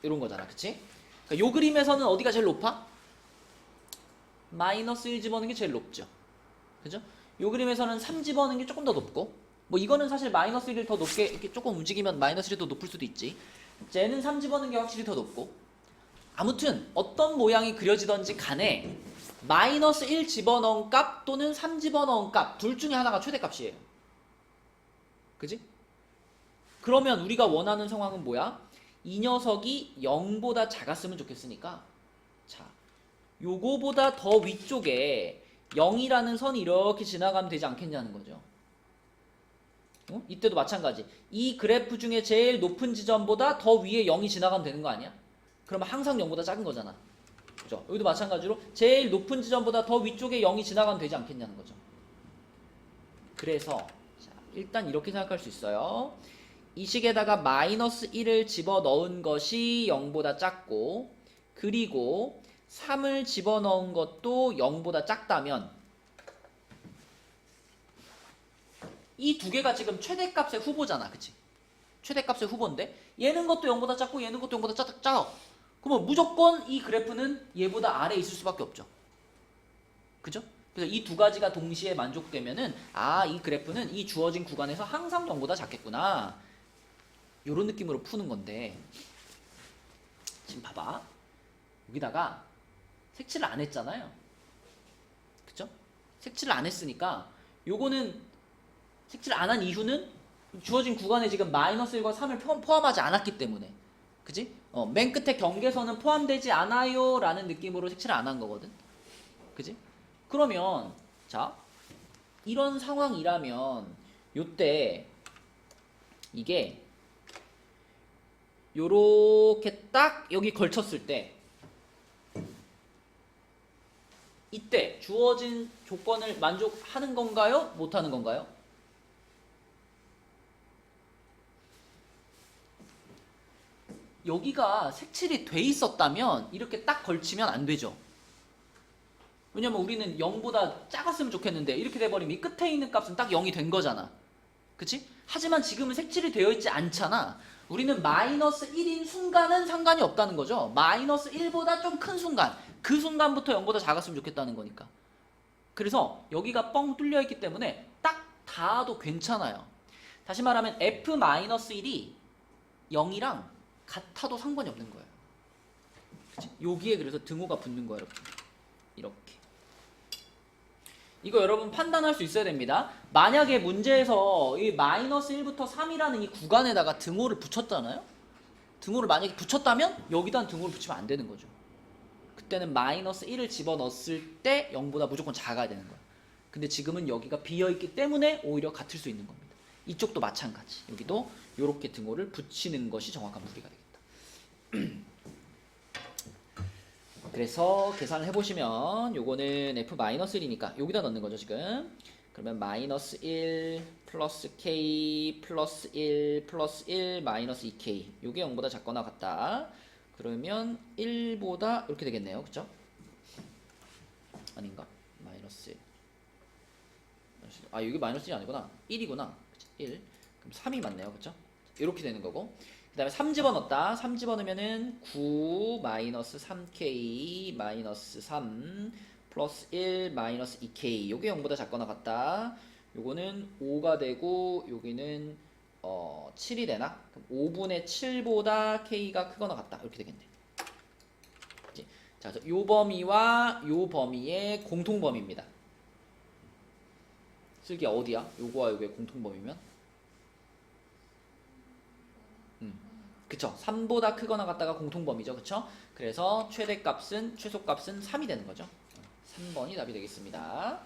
요런 거잖아. 그치? 그러니까 요 그림에서는 어디가 제일 높아? 마이너스 1 집어넣는 게 제일 높죠. 그죠? 요 그림에서는 3 집어넣는 게 조금 더 높고, 뭐 이거는 사실 마이너스 1을 더 높게 이렇게 조금 움직이면 마이너스 1이 더 높을 수도 있지. 쟤는 3 집어넣는 게 확실히 더 높고, 아무튼 어떤 모양이 그려지던지 간에 마이너스 1 집어넣은 값 또는 3 집어넣은 값 둘 중에 하나가 최대값이에요. 그지? 그러면 우리가 원하는 상황은 뭐야? 이 녀석이 0보다 작았으면 좋겠으니까, 자, 요거보다 더 위쪽에 0이라는 선이 이렇게 지나가면 되지 않겠냐는 거죠. 이때도 마찬가지. 이 그래프 중에 제일 높은 지점보다 더 위에 0이 지나가면 되는 거 아니야? 그러면 항상 0보다 작은 거잖아. 그죠? 여기도 마찬가지로 제일 높은 지점보다 더 위쪽에 0이 지나가면 되지 않겠냐는 거죠. 그래서 자, 일단 이렇게 생각할 수 있어요. 이 식에다가 마이너스 1을 집어넣은 것이 0보다 작고, 그리고 3을 집어넣은 것도 0보다 작다면 이 두 개가 지금 최대값의 후보잖아. 그치? 최대값의 후보인데 얘는 것도 0보다 작고 얘는 것도 0보다 작아. 그러면 무조건 이 그래프는 얘보다 아래에 있을 수밖에 없죠. 그죠? 그래서 이 두 가지가 동시에 만족되면은 이 그래프는 이 주어진 구간에서 항상 0보다 작겠구나. 요런 느낌으로 푸는 건데, 지금 봐봐. 여기다가 색칠을 안 했잖아요. 그쵸? 색칠을 안 했으니까 요거는 색칠을 안 한 이유는 주어진 구간에 지금 마이너스 1과 3을 포함하지 않았기 때문에. 그치? 맨 끝에 경계선은 포함되지 않아요 라는 느낌으로 색칠을 안 한 거거든. 그치? 그러면 자, 이런 상황이라면 요때 이게 요렇게 딱 여기 걸쳤을 때, 이때 주어진 조건을 만족하는 건가요? 못하는 건가요? 여기가 색칠이 돼 있었다면 이렇게 딱 걸치면 안 되죠. 왜냐면 우리는 0보다 작았으면 좋겠는데 이렇게 돼버리면 이 끝에 있는 값은 딱 0이 된 거잖아. 그치? 하지만 지금은 색칠이 되어 있지 않잖아. 우리는 마이너스 1인 순간은 상관이 없다는 거죠. 마이너스 1보다 좀 큰 순간, 그 순간부터 0보다 작았으면 좋겠다는 거니까. 그래서 여기가 뻥 뚫려 있기 때문에 딱 닿아도 괜찮아요. 다시 말하면 f-1이 0이랑 같아도 상관이 없는 거예요. 그치? 여기에 그래서 등호가 붙는 거예요, 여러분. 이렇게. 이거 여러분 판단할 수 있어야 됩니다. 만약에 문제에서 이 마이너스 1부터 3이라는 이 구간에다가 등호를 붙였잖아요. 등호를 만약에 붙였다면 여기다 등호를 붙이면 안 되는 거죠. 그때는 마이너스 1을 집어넣었을 때 0보다 무조건 작아야 되는 거야. 근데 지금은 여기가 비어있기 때문에 오히려 같을 수 있는 겁니다. 이쪽도 마찬가지. 여기도 이렇게 등호를 붙이는 것이 정확한 무리가 되겠다. 그래서 계산을 해보시면 요거는 f-1이니까 여기다 넣는 거죠 지금. 그러면 마이너스 1 플러스 k 플러스 1 플러스 1 마이너스 2k 요게 0보다 작거나 같다. 그러면 1보다 이렇게 되겠네요. 그쵸? 아닌가? 마이너스 1. 아 여기 마이너스 1이 아니구나. 1이구나. 1. 그럼 3이 맞네요. 그쵸? 이렇게 되는 거고. 그 다음에 3 집어넣었다. 3 집어넣으면은 9 마이너스 3k 마이너스 3 플러스 1 마이너스 2k 요게 0보다 작거나 같다. 요거는 5가 되고 여기는 7이 되나? 그럼 5분의 7보다 k가 크거나 같다. 이렇게 되겠네. 그치? 자, 요 범위와 요 범위의 공통범위입니다. 슬기 어디야? 요거와 요게 공통범위면? 그쵸? 3보다 크거나 같다가 공통범위죠. 그쵸? 그래서 최소값은 3이 되는 거죠. 3번이 답이 되겠습니다.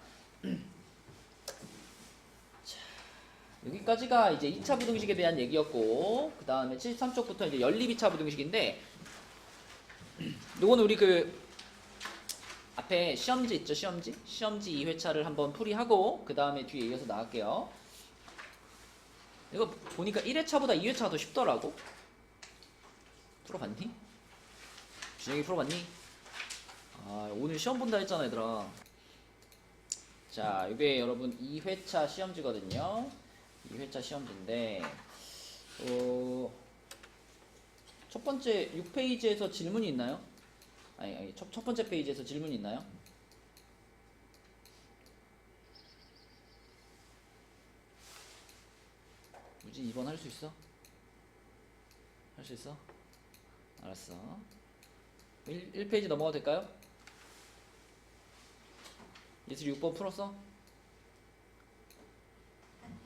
자, 여기까지가 이제 2차 부등식에 대한 얘기였고, 그 다음에 73쪽부터 이제 연립 2차 부등식인데, 요거는 우리 그 앞에 시험지 있죠? 시험지 2회차를 한번 풀이하고, 그 다음에 뒤에 이어서 나갈게요. 이거 보니까 1회차보다 2회차가 더 쉽더라고. 풀어봤니? 준영이 풀어봤니? 아 오늘 시험 본다 했잖아 얘들아. 자 이게 여러분 2회차 시험지거든요. 2회차 시험지인데 첫 번째 6페이지에서 질문이 있나요? 아니 첫 번째 페이지에서 질문이 있나요? 우진 2번 할 수 있어? 할 수 있어? 알았어. 1페이지 넘어가도 될까요? 예슬이 6번 풀었어? 아니요.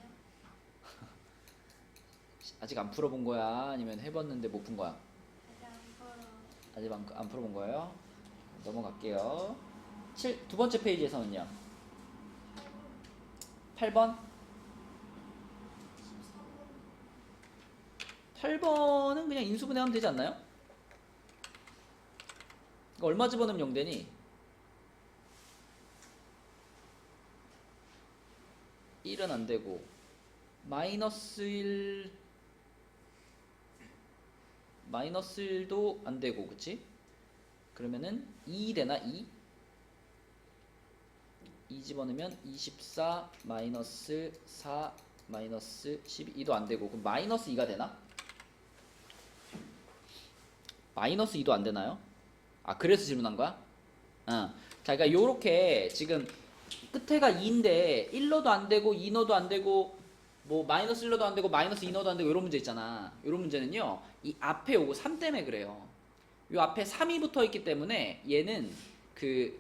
아직 안 풀어본 거야? 아니면 해봤는데 못 푼 거야? 아직 안 풀어. 아직 안 풀어본 거예요? 넘어갈게요. 두 번째 페이지에서는요? 8번? 8번은 그냥 인수분해하면 되지 않나요? 이거 얼마 집어넣으면 0 되니? 1은 안 되고 마이너스 1도 안 되고 그치? 그러면은 2 되나? 2 집어넣으면 24 마이너스 4 마이너스 12도 안 되고 그럼 마이너스 2가 되나? 마이너스 2도 안 되나요? 아 그래서 질문한 거야? 자 그러니까 요렇게 지금 끝에가 2인데 1넣어도 안 되고 2넣어도 안 되고 뭐 마이너스 1넣어도 안 되고 마이너스 2 넣어도 안 되고 이런 문제 있잖아. 이런 문제는요 이 앞에 요거 3 때문에 그래요. 요 앞에 3이 붙어 있기 때문에 얘는 그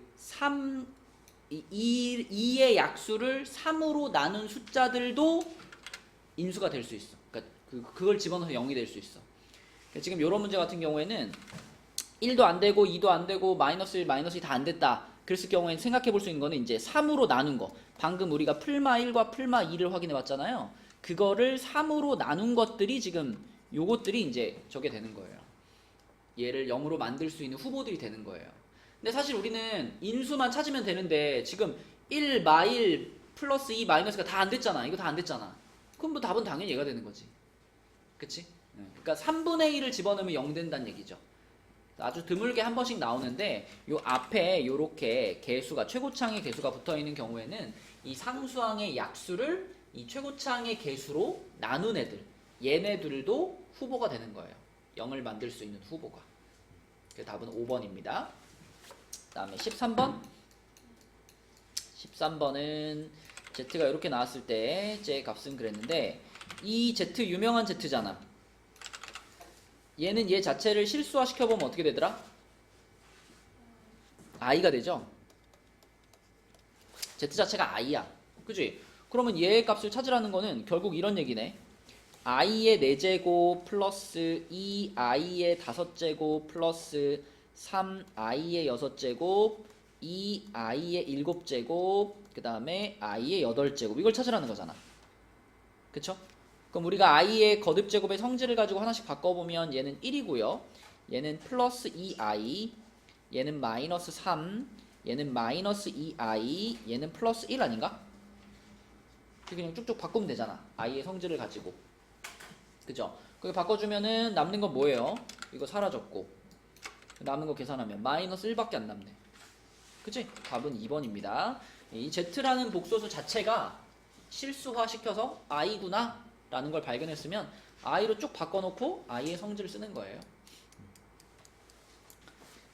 2의 약수를 3으로 나눈 숫자들도 인수가 될 수 있어. 그러니까 그걸 집어넣어서 0이 될 수 있어. 그러니까 지금 요런 문제 같은 경우에는 1도 안 되고 2도 안 되고 마이너스 1 마이너스 2 다 안 됐다. 그랬을 경우에는 생각해 볼 수 있는 거는 이제 3으로 나눈 거. 방금 우리가 풀마 1과 풀마 2를 확인해 봤잖아요. 그거를 3으로 나눈 것들이 지금 요것들이 이제 저게 되는 거예요. 얘를 0으로 만들 수 있는 후보들이 되는 거예요. 근데 사실 우리는 인수만 찾으면 되는데 지금 1, 마1 플러스 2 마이너스가 다 안 됐잖아. 이거 다 안 됐잖아. 그럼 뭐 답은 당연히 얘가 되는 거지. 그치? 그러니까 3분의 1을 집어넣으면 0 된다는 얘기죠. 아주 드물게 한 번씩 나오는데 요 앞에 요렇게 개수가 최고창의 개수가 붙어 있는 경우에는 이 상수항의 약수를 이 최고창의 개수로 나눈 애들, 얘네들도 후보가 되는 거예요. 0을 만들 수 있는 후보가. 그 답은 5번입니다. 그 다음에 13번. 13번은 Z가 이렇게 나왔을 때 제 값은 그랬는데, 이 Z 유명한 Z잖아. 얘는 얘 자체를 실수화 시켜보면 어떻게 되더라? I가 되죠? Z 자체가 I야. 그지? 그러면 얘의 값을 찾으라는 거는 결국 이런 얘기네. I의 4제곱 플러스 2I의 5제곱 플러스 3I의 6제곱 2I의 7제곱 그 다음에 I의 8제곱 이걸 찾으라는 거잖아. 그쵸? 그럼 우리가 I의 거듭제곱의 성질을 가지고 하나씩 바꿔보면 얘는 1이고요. 얘는 플러스 2I, 얘는 마이너스 3, 얘는 마이너스 2I, 얘는 플러스 1 아닌가? 그냥 쭉쭉 바꾸면 되잖아. I의 성질을 가지고. 그죠? 그게 바꿔주면은 남는 건 뭐예요? 이거 사라졌고. 남은 거 계산하면 마이너스 1밖에 안 남네. 그치? 답은 2번입니다. 이 Z라는 복소수 자체가 실수화 시켜서 I구나 라는 걸 발견했으면 I로 쭉 바꿔놓고 I의 성질을 쓰는 거예요.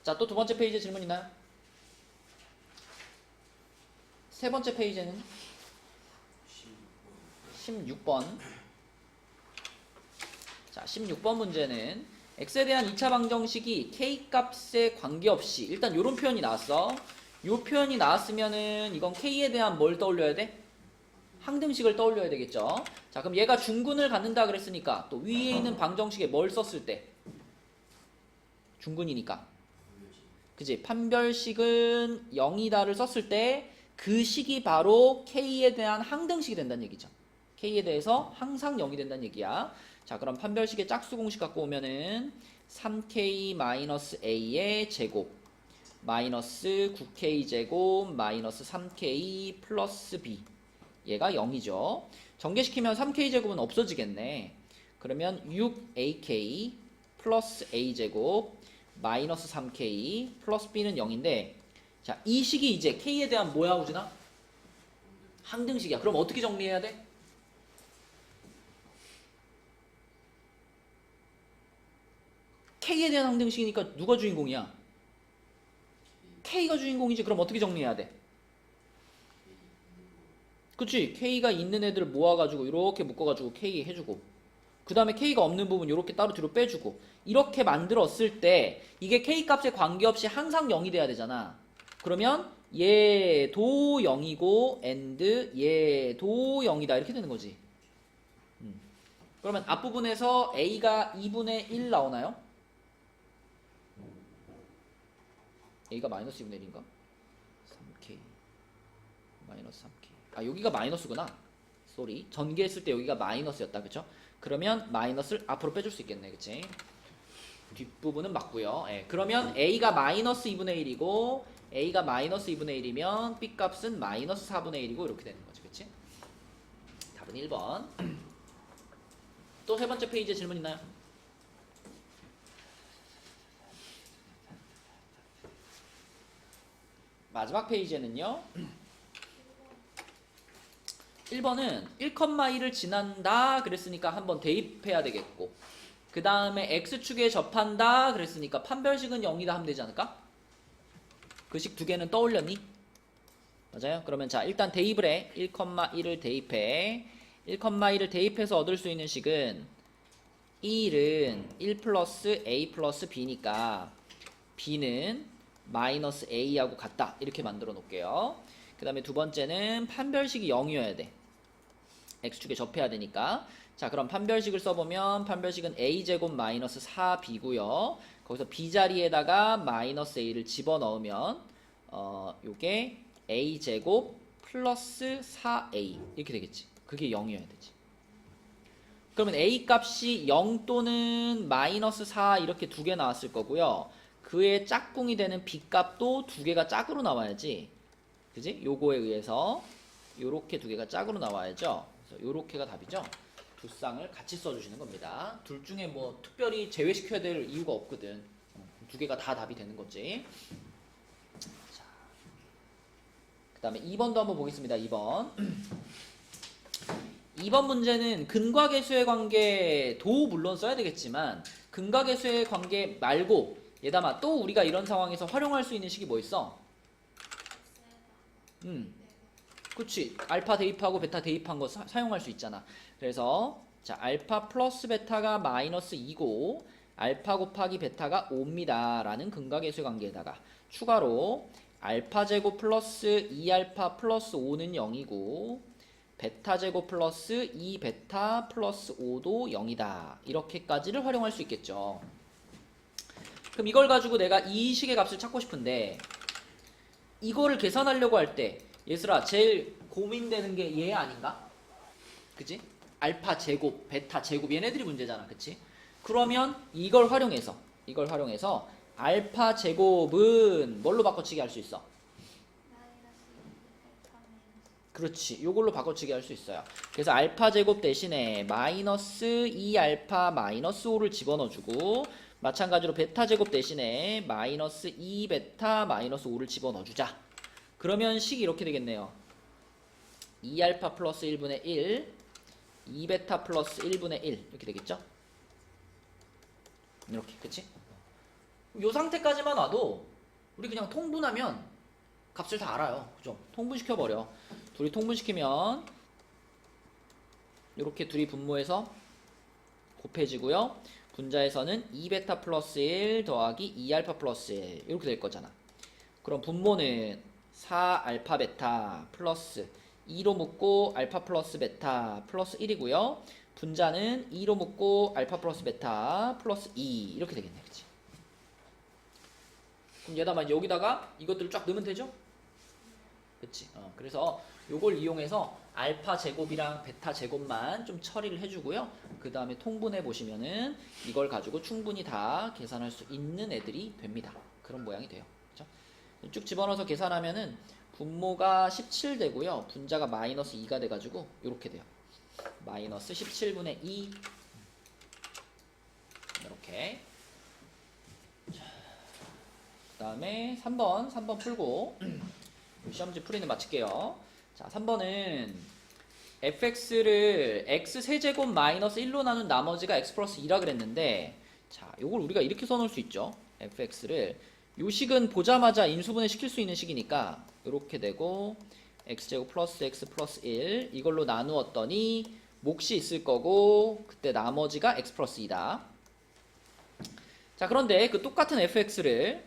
자, 또 두 번째 페이지에 질문 있나요? 세 번째 페이지에는 16번. 자, 16번 문제는 x에 대한 2차 방정식이 k 값에 관계없이 일단 요런 표현이 나왔어. 요 표현이 나왔으면은 이건 k에 대한 뭘 떠올려야 돼? 항등식을 떠올려야 되겠죠. 자, 그럼 얘가 중근을 갖는다 그랬으니까 또 위에 있는 방정식에 뭘 썼을 때? 중근이니까. 그지? 판별식은 0이다를 썼을 때 그 식이 바로 k에 대한 항등식이 된다는 얘기죠. k에 대해서 항상 0이 된다는 얘기야. 자, 그럼 판별식의 짝수 공식 갖고 오면은 3k-a의 제곱 마이너스 9k 제곱 마이너스 3k 플러스 b 얘가 0이죠. 전개시키면 3k 제곱은 없어지겠네. 그러면 6ak 플러스 a 제곱 마이너스 3k 플러스 b는 0인데, 자, 이 식이 이제 k에 대한 뭐야, 우진아? 항등식이야. 그럼 어떻게 정리해야 돼? k에 대한 항등식이니까 누가 주인공이야? k가 주인공이지. 그럼 어떻게 정리해야 돼? 그치? k가 있는 애들을 모아가지고 이렇게 묶어가지고 k 해주고, 그 다음에 k가 없는 부분 이렇게 따로 뒤로 빼주고, 이렇게 만들었을 때 이게 k 값에 관계없이 항상 0이 돼야 되잖아. 그러면 얘도 0이고 and 얘도 0이다 이렇게 되는 거지. 그러면 앞부분에서 a가 2분의 1 나오나요? a가 마이너스 2분의 1인가? 3k 마이너스 3k. 아, 여기가 마이너스구나. 쏘리. 전개했을 때 여기가 마이너스였다. 그쵸? 그러면 마이너스를 앞으로 빼줄 수 있겠네. 그치? 뒷부분은 맞고요. 예, 그러면 a가 마이너스 2분의 1이고 a가 마이너스 2분의 1이면 b 값은 마이너스 4분의 1이고 이렇게 되는 거지. 그치? 답은 1번. 또 세 번째 페이지에 질문 있나요? 마지막 페이지에는요. 1번은 1,1을 지난다 그랬으니까 한번 대입해야 되겠고, 그 다음에 x축에 접한다 그랬으니까 판별식은 0이다 하면 되지 않을까? 그 식 두 개는 떠올렸니? 맞아요? 그러면 자, 일단 대입을 해. 1,1을 대입해. 1,1을 대입해서 얻을 수 있는 식은 1은 1 플러스 a 플러스 b니까 b는 마이너스 a하고 같다. 이렇게 만들어 놓을게요. 그 다음에 두 번째는 판별식이 0이어야 돼. x축에 접해야 되니까. 자, 그럼 판별식을 써보면 판별식은 a제곱 마이너스 4b고요. 거기서 b 자리에다가 마이너스 a를 집어넣으면 요게 a제곱 플러스 4a 이렇게 되겠지. 그게 0이어야 되지. 그러면 a 값이 0 또는 마이너스 4 이렇게 두 개 나왔을 거고요. 그의 짝꿍이 되는 b 값도 두 개가 짝으로 나와야지. 그지? 요거에 의해서 요렇게 두 개가 짝으로 나와야죠. 그래서 요렇게가 답이죠. 두 쌍을 같이 써주시는 겁니다. 둘 중에 뭐 특별히 제외시켜야 될 이유가 없거든. 두 개가 다 답이 되는 거지. 자, 그 다음에 2번도 한번 보겠습니다. 2번. 이번 문제는 근과계수의 관계도 물론 써야 되겠지만 근과계수의 관계 말고 얘담아 또 우리가 이런 상황에서 활용할 수 있는 식이 뭐 있어? 그치. 알파 대입하고 베타 대입한 거 사용할 수 있잖아. 그래서 자 알파 플러스 베타가 마이너스 2고 알파 곱하기 베타가 5입니다 라는 근과계수의 관계에다가 추가로 알파 제곱 플러스 2알파 플러스 5는 0이고 베타 제곱 플러스 2베타 플러스 5도 0이다 이렇게까지를 활용할 수 있겠죠. 그럼 이걸 가지고 내가 이 식의 값을 찾고 싶은데 이거를 계산하려고 할 때 얘들아 제일 고민되는 게 얘 아닌가? 그치? 알파 제곱, 베타 제곱 얘네들이 문제잖아. 그치? 그러면 이걸 활용해서 알파 제곱은 뭘로 바꿔치기 할 수 있어? 그렇지. 요걸로 바꿔치기 할 수 있어요. 그래서 알파 제곱 대신에 마이너스 2알파 마이너스 5를 집어넣어주고 마찬가지로 베타 제곱 대신에 마이너스 2베타 마이너스 5를 집어넣어주자. 그러면 식이 이렇게 되겠네요. 2알파 플러스 1분의 1 2베타 플러스 1분의 1 이렇게 되겠죠? 이렇게. 그치? 요 상태까지만 와도 우리 그냥 통분하면 값을 다 알아요. 그죠? 통분시켜버려. 둘이 통분시키면 이렇게 둘이 분모해서 곱해지고요. 분자에서는 2베타 플러스 1 더하기 2알파 플러스 1 이렇게 될 거잖아. 그럼 분모는 4알파 베타 플러스 2로 묶고 알파 플러스 베타 플러스 1이고요. 분자는 2로 묶고 알파 플러스 베타 플러스 2 이렇게 되겠네. 그치? 그럼 얘다만 여기다가 이것들을 쫙 넣으면 되죠? 그치? 그래서 요걸 이용해서 알파 제곱이랑 베타 제곱만 좀 처리를 해주고요. 그 다음에 통분해 보시면은 이걸 가지고 충분히 다 계산할 수 있는 애들이 됩니다. 그런 모양이 돼요. 그쵸? 쭉 집어넣어서 계산하면은 분모가 17 되고요. 분자가 마이너스 2가 돼가지고 이렇게 돼요. 마이너스 17분의 2 이렇게. 그 다음에 3번 풀고 시험지 풀이는 마칠게요. 자, 3번은 fx를 x세제곱 마이너스 1로 나눈 나머지가 x 플러스 2라 그랬는데 자, 요걸 우리가 이렇게 써놓을 수 있죠. fx를 요 식은 보자마자 인수분해 시킬 수 있는 식이니까 이렇게 되고 x제곱 플러스 x 플러스 1 이걸로 나누었더니 몫이 있을 거고 그때 나머지가 x 플러스 2다. 자, 그런데 그 똑같은 fx를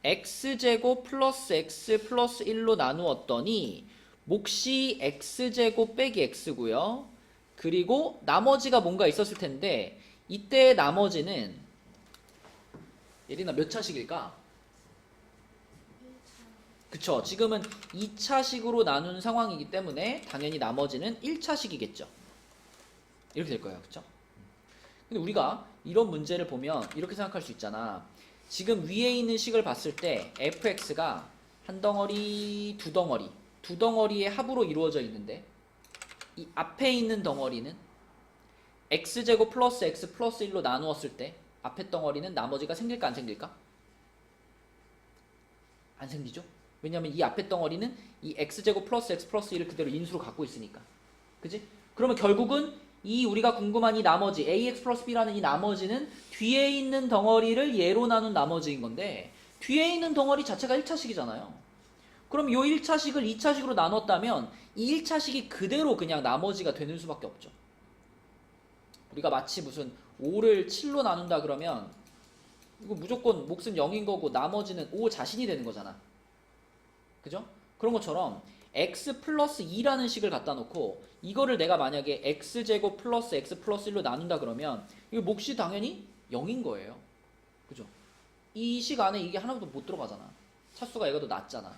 x제곱 플러스 x 플러스 1로 나누었더니 몫이 x제곱 빼기 x고요. 그리고 나머지가 뭔가 있었을 텐데 이때 나머지는 예린아 몇 차식일까? 그쵸. 지금은 2차식으로 나눈 상황이기 때문에 당연히 나머지는 1차식이겠죠. 이렇게 될 거예요. 그쵸? 근데 우리가 이런 문제를 보면 이렇게 생각할 수 있잖아. 지금 위에 있는 식을 봤을 때 fx가 한 덩어리, 두 덩어리의 합으로 이루어져 있는데 이 앞에 있는 덩어리는 x제곱 플러스 x 플러스 1로 나누었을 때 앞에 덩어리는 나머지가 생길까 안 생길까? 안 생기죠? 왜냐면 이 앞에 덩어리는 이 x제곱 플러스 x 플러스 1을 그대로 인수로 갖고 있으니까. 그치? 그러면 결국은 이 우리가 궁금한 이 나머지 ax 플러스 b라는 이 나머지는 뒤에 있는 덩어리를 얘로 나눈 나머지인 건데 뒤에 있는 덩어리 자체가 1차식이잖아요. 그럼 이 1차식을 2차식으로 나눴다면 이 1차식이 그대로 그냥 나머지가 되는 수밖에 없죠. 우리가 마치 무슨 5를 7로 나눈다 그러면 이거 무조건 몫은 0인 거고 나머지는 5 자신이 되는 거잖아. 그죠? 그런 것처럼 x 플러스 2라는 식을 갖다 놓고 이거를 내가 만약에 x제곱 플러스 x 플러스 1로 나눈다 그러면 이 몫이 당연히 0인 거예요. 그죠? 이 식 안에 이게 하나도 못 들어가잖아. 차수가 얘가 더 낮잖아.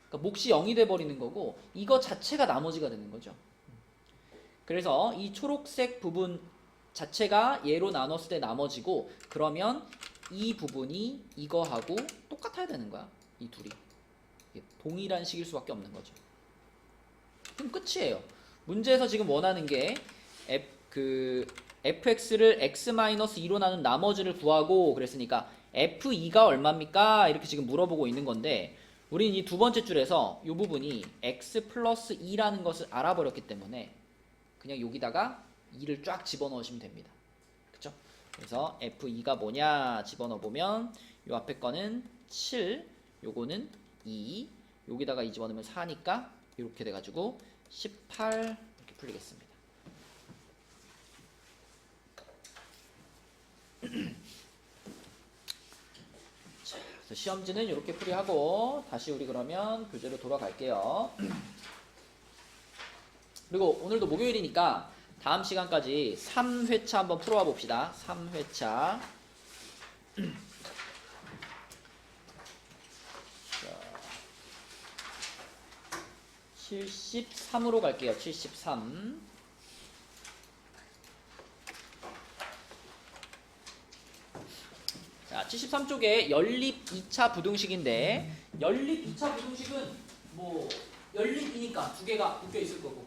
그러니까 몫이 0이 돼버리는 거고 이거 자체가 나머지가 되는 거죠. 그래서 이 초록색 부분 자체가 얘로 나눴을 때 나머지고 그러면 이 부분이 이거하고 똑같아야 되는 거야. 이 둘이. 동일한 식일 수밖에 없는 거죠. 그럼 끝이에요. 문제에서 지금 원하는 게 fx를 x-2로 나눈 나머지를 구하고 그랬으니까 f2가 얼마입니까? 이렇게 지금 물어보고 있는 건데 우리는 이 두 번째 줄에서 이 부분이 x 플러스 2라는 것을 알아버렸기 때문에 그냥 여기다가 2를 쫙 집어넣으시면 됩니다. 그쵸? 그래서 f2가 뭐냐 집어넣어보면 요 앞에 거는 7, 요거는 2, 여기다가 2 집어넣으면 4니까 이렇게 돼가지고 18 이렇게 풀리겠습니다. 자, 그래서 시험지는 이렇게 풀이하고 다시 우리 그러면 교재로 돌아갈게요. 그리고 오늘도 목요일이니까 다음 시간까지 3회차 한번 풀어와 봅시다. 3회차. 73으로 갈게요. 73. 자, 73쪽에 연립 2차 부등식인데 연립 2차 부등식은 뭐 연립이니까 두 개가 묶여 있을 거고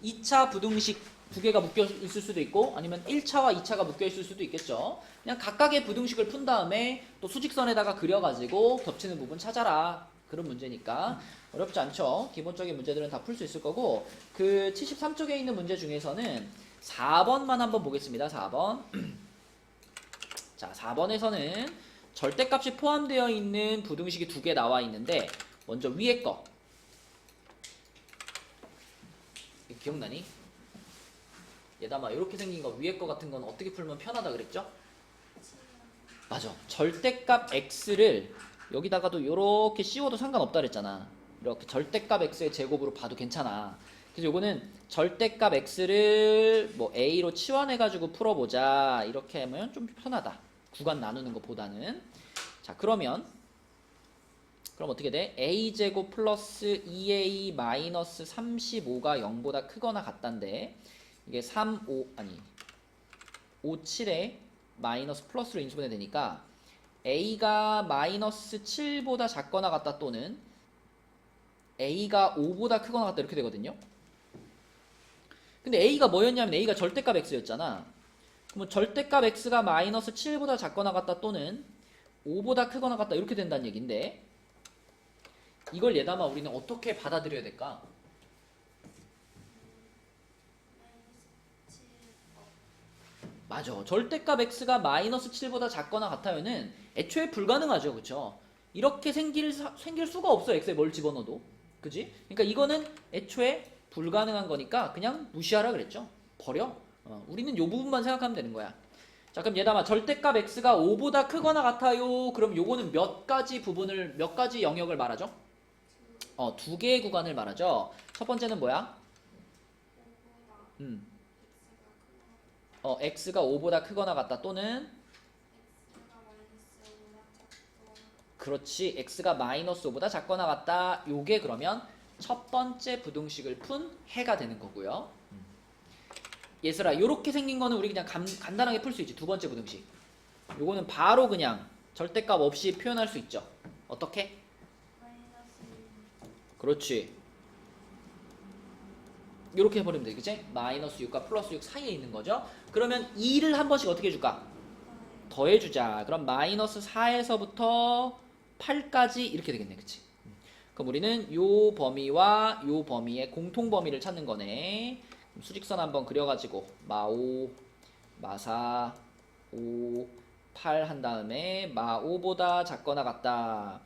2차 부등식 두 개가 묶여 있을 수도 있고 아니면 1차와 2차가 묶여 있을 수도 있겠죠. 그냥 각각의 부등식을 푼 다음에 또 수직선에다가 그려가지고 겹치는 부분 찾아라. 그런 문제니까 어렵지 않죠. 기본적인 문제들은 다 풀 수 있을 거고 그 73쪽에 있는 문제 중에서는 4번만 한번 보겠습니다. 4번. 자, 4번에서는 절대값이 포함되어 있는 부등식이 두 개 나와 있는데 먼저 위에 거 이거 기억나니? 얘다마 이렇게 생긴 거 위에 거 같은 건 어떻게 풀면 편하다 그랬죠? 맞아. 절대값 x를 여기다가도 이렇게 씌워도 상관없다 그랬잖아. 이렇게 절대값 x의 제곱으로 봐도 괜찮아. 그래서 요거는 절대값 x를 뭐 a로 치환해가지고 풀어보자. 이렇게 하면 좀 편하다. 구간 나누는 것보다는. 자, 그럼 어떻게 돼? a제곱 플러스 2a 마이너스 35가 0보다 크거나 같단데 이게 3, 5, 아니 5, 7에 마이너스 플러스로 인수분해 되니까 a가 마이너스 7보다 작거나 같다 또는 a가 5보다 크거나 같다 이렇게 되거든요. 근데 a가 뭐였냐면 a가 절대값 x였잖아. 그러면 절대값 x가 마이너스 7보다 작거나 같다 또는 5보다 크거나 같다 이렇게 된다는 얘기인데 이걸 예담아 우리는 어떻게 받아들여야 될까? 맞아. 절대값 x가 마이너스 7보다 작거나 같아요는 애초에 불가능하죠. 그쵸? 이렇게 생길 수가 없어. x에 뭘 집어넣어도. 그지? 그러니까 이거는 애초에 불가능한 거니까 그냥 무시하라 그랬죠. 버려. 우리는 요 부분만 생각하면 되는 거야. 자, 그럼 얘담아 절대값 x가 5보다 크거나 같아요. 그럼 요거는 몇 가지 영역을 말하죠? 두 개의 구간을 말하죠. 첫 번째는 뭐야? x가 5보다 크거나 같다 또는 그렇지 x가 마이너스 5보다 작거나 같다. 요게 그러면 첫 번째 부등식을 푼 해가 되는 거고요. 얘들아 요렇게 생긴 거는 우리 그냥 간단하게 풀 수 있지. 두 번째 부등식 요거는 바로 그냥 절대값 없이 표현할 수 있죠. 어떻게? 그렇지. 이렇게 해버리면 돼. 그치? 마이너스 6과 플러스 6 사이에 있는 거죠. 그러면 2를 한 번씩 어떻게 해줄까? 더해주자. 그럼 마이너스 4에서부터 8까지 이렇게 되겠네. 그치? 그럼 우리는 요 범위와 요 범위의 공통 범위를 찾는 거네. 수직선 한번 그려가지고 마5, 마4, 5, 8 한 다음에 마5보다 작거나 같다.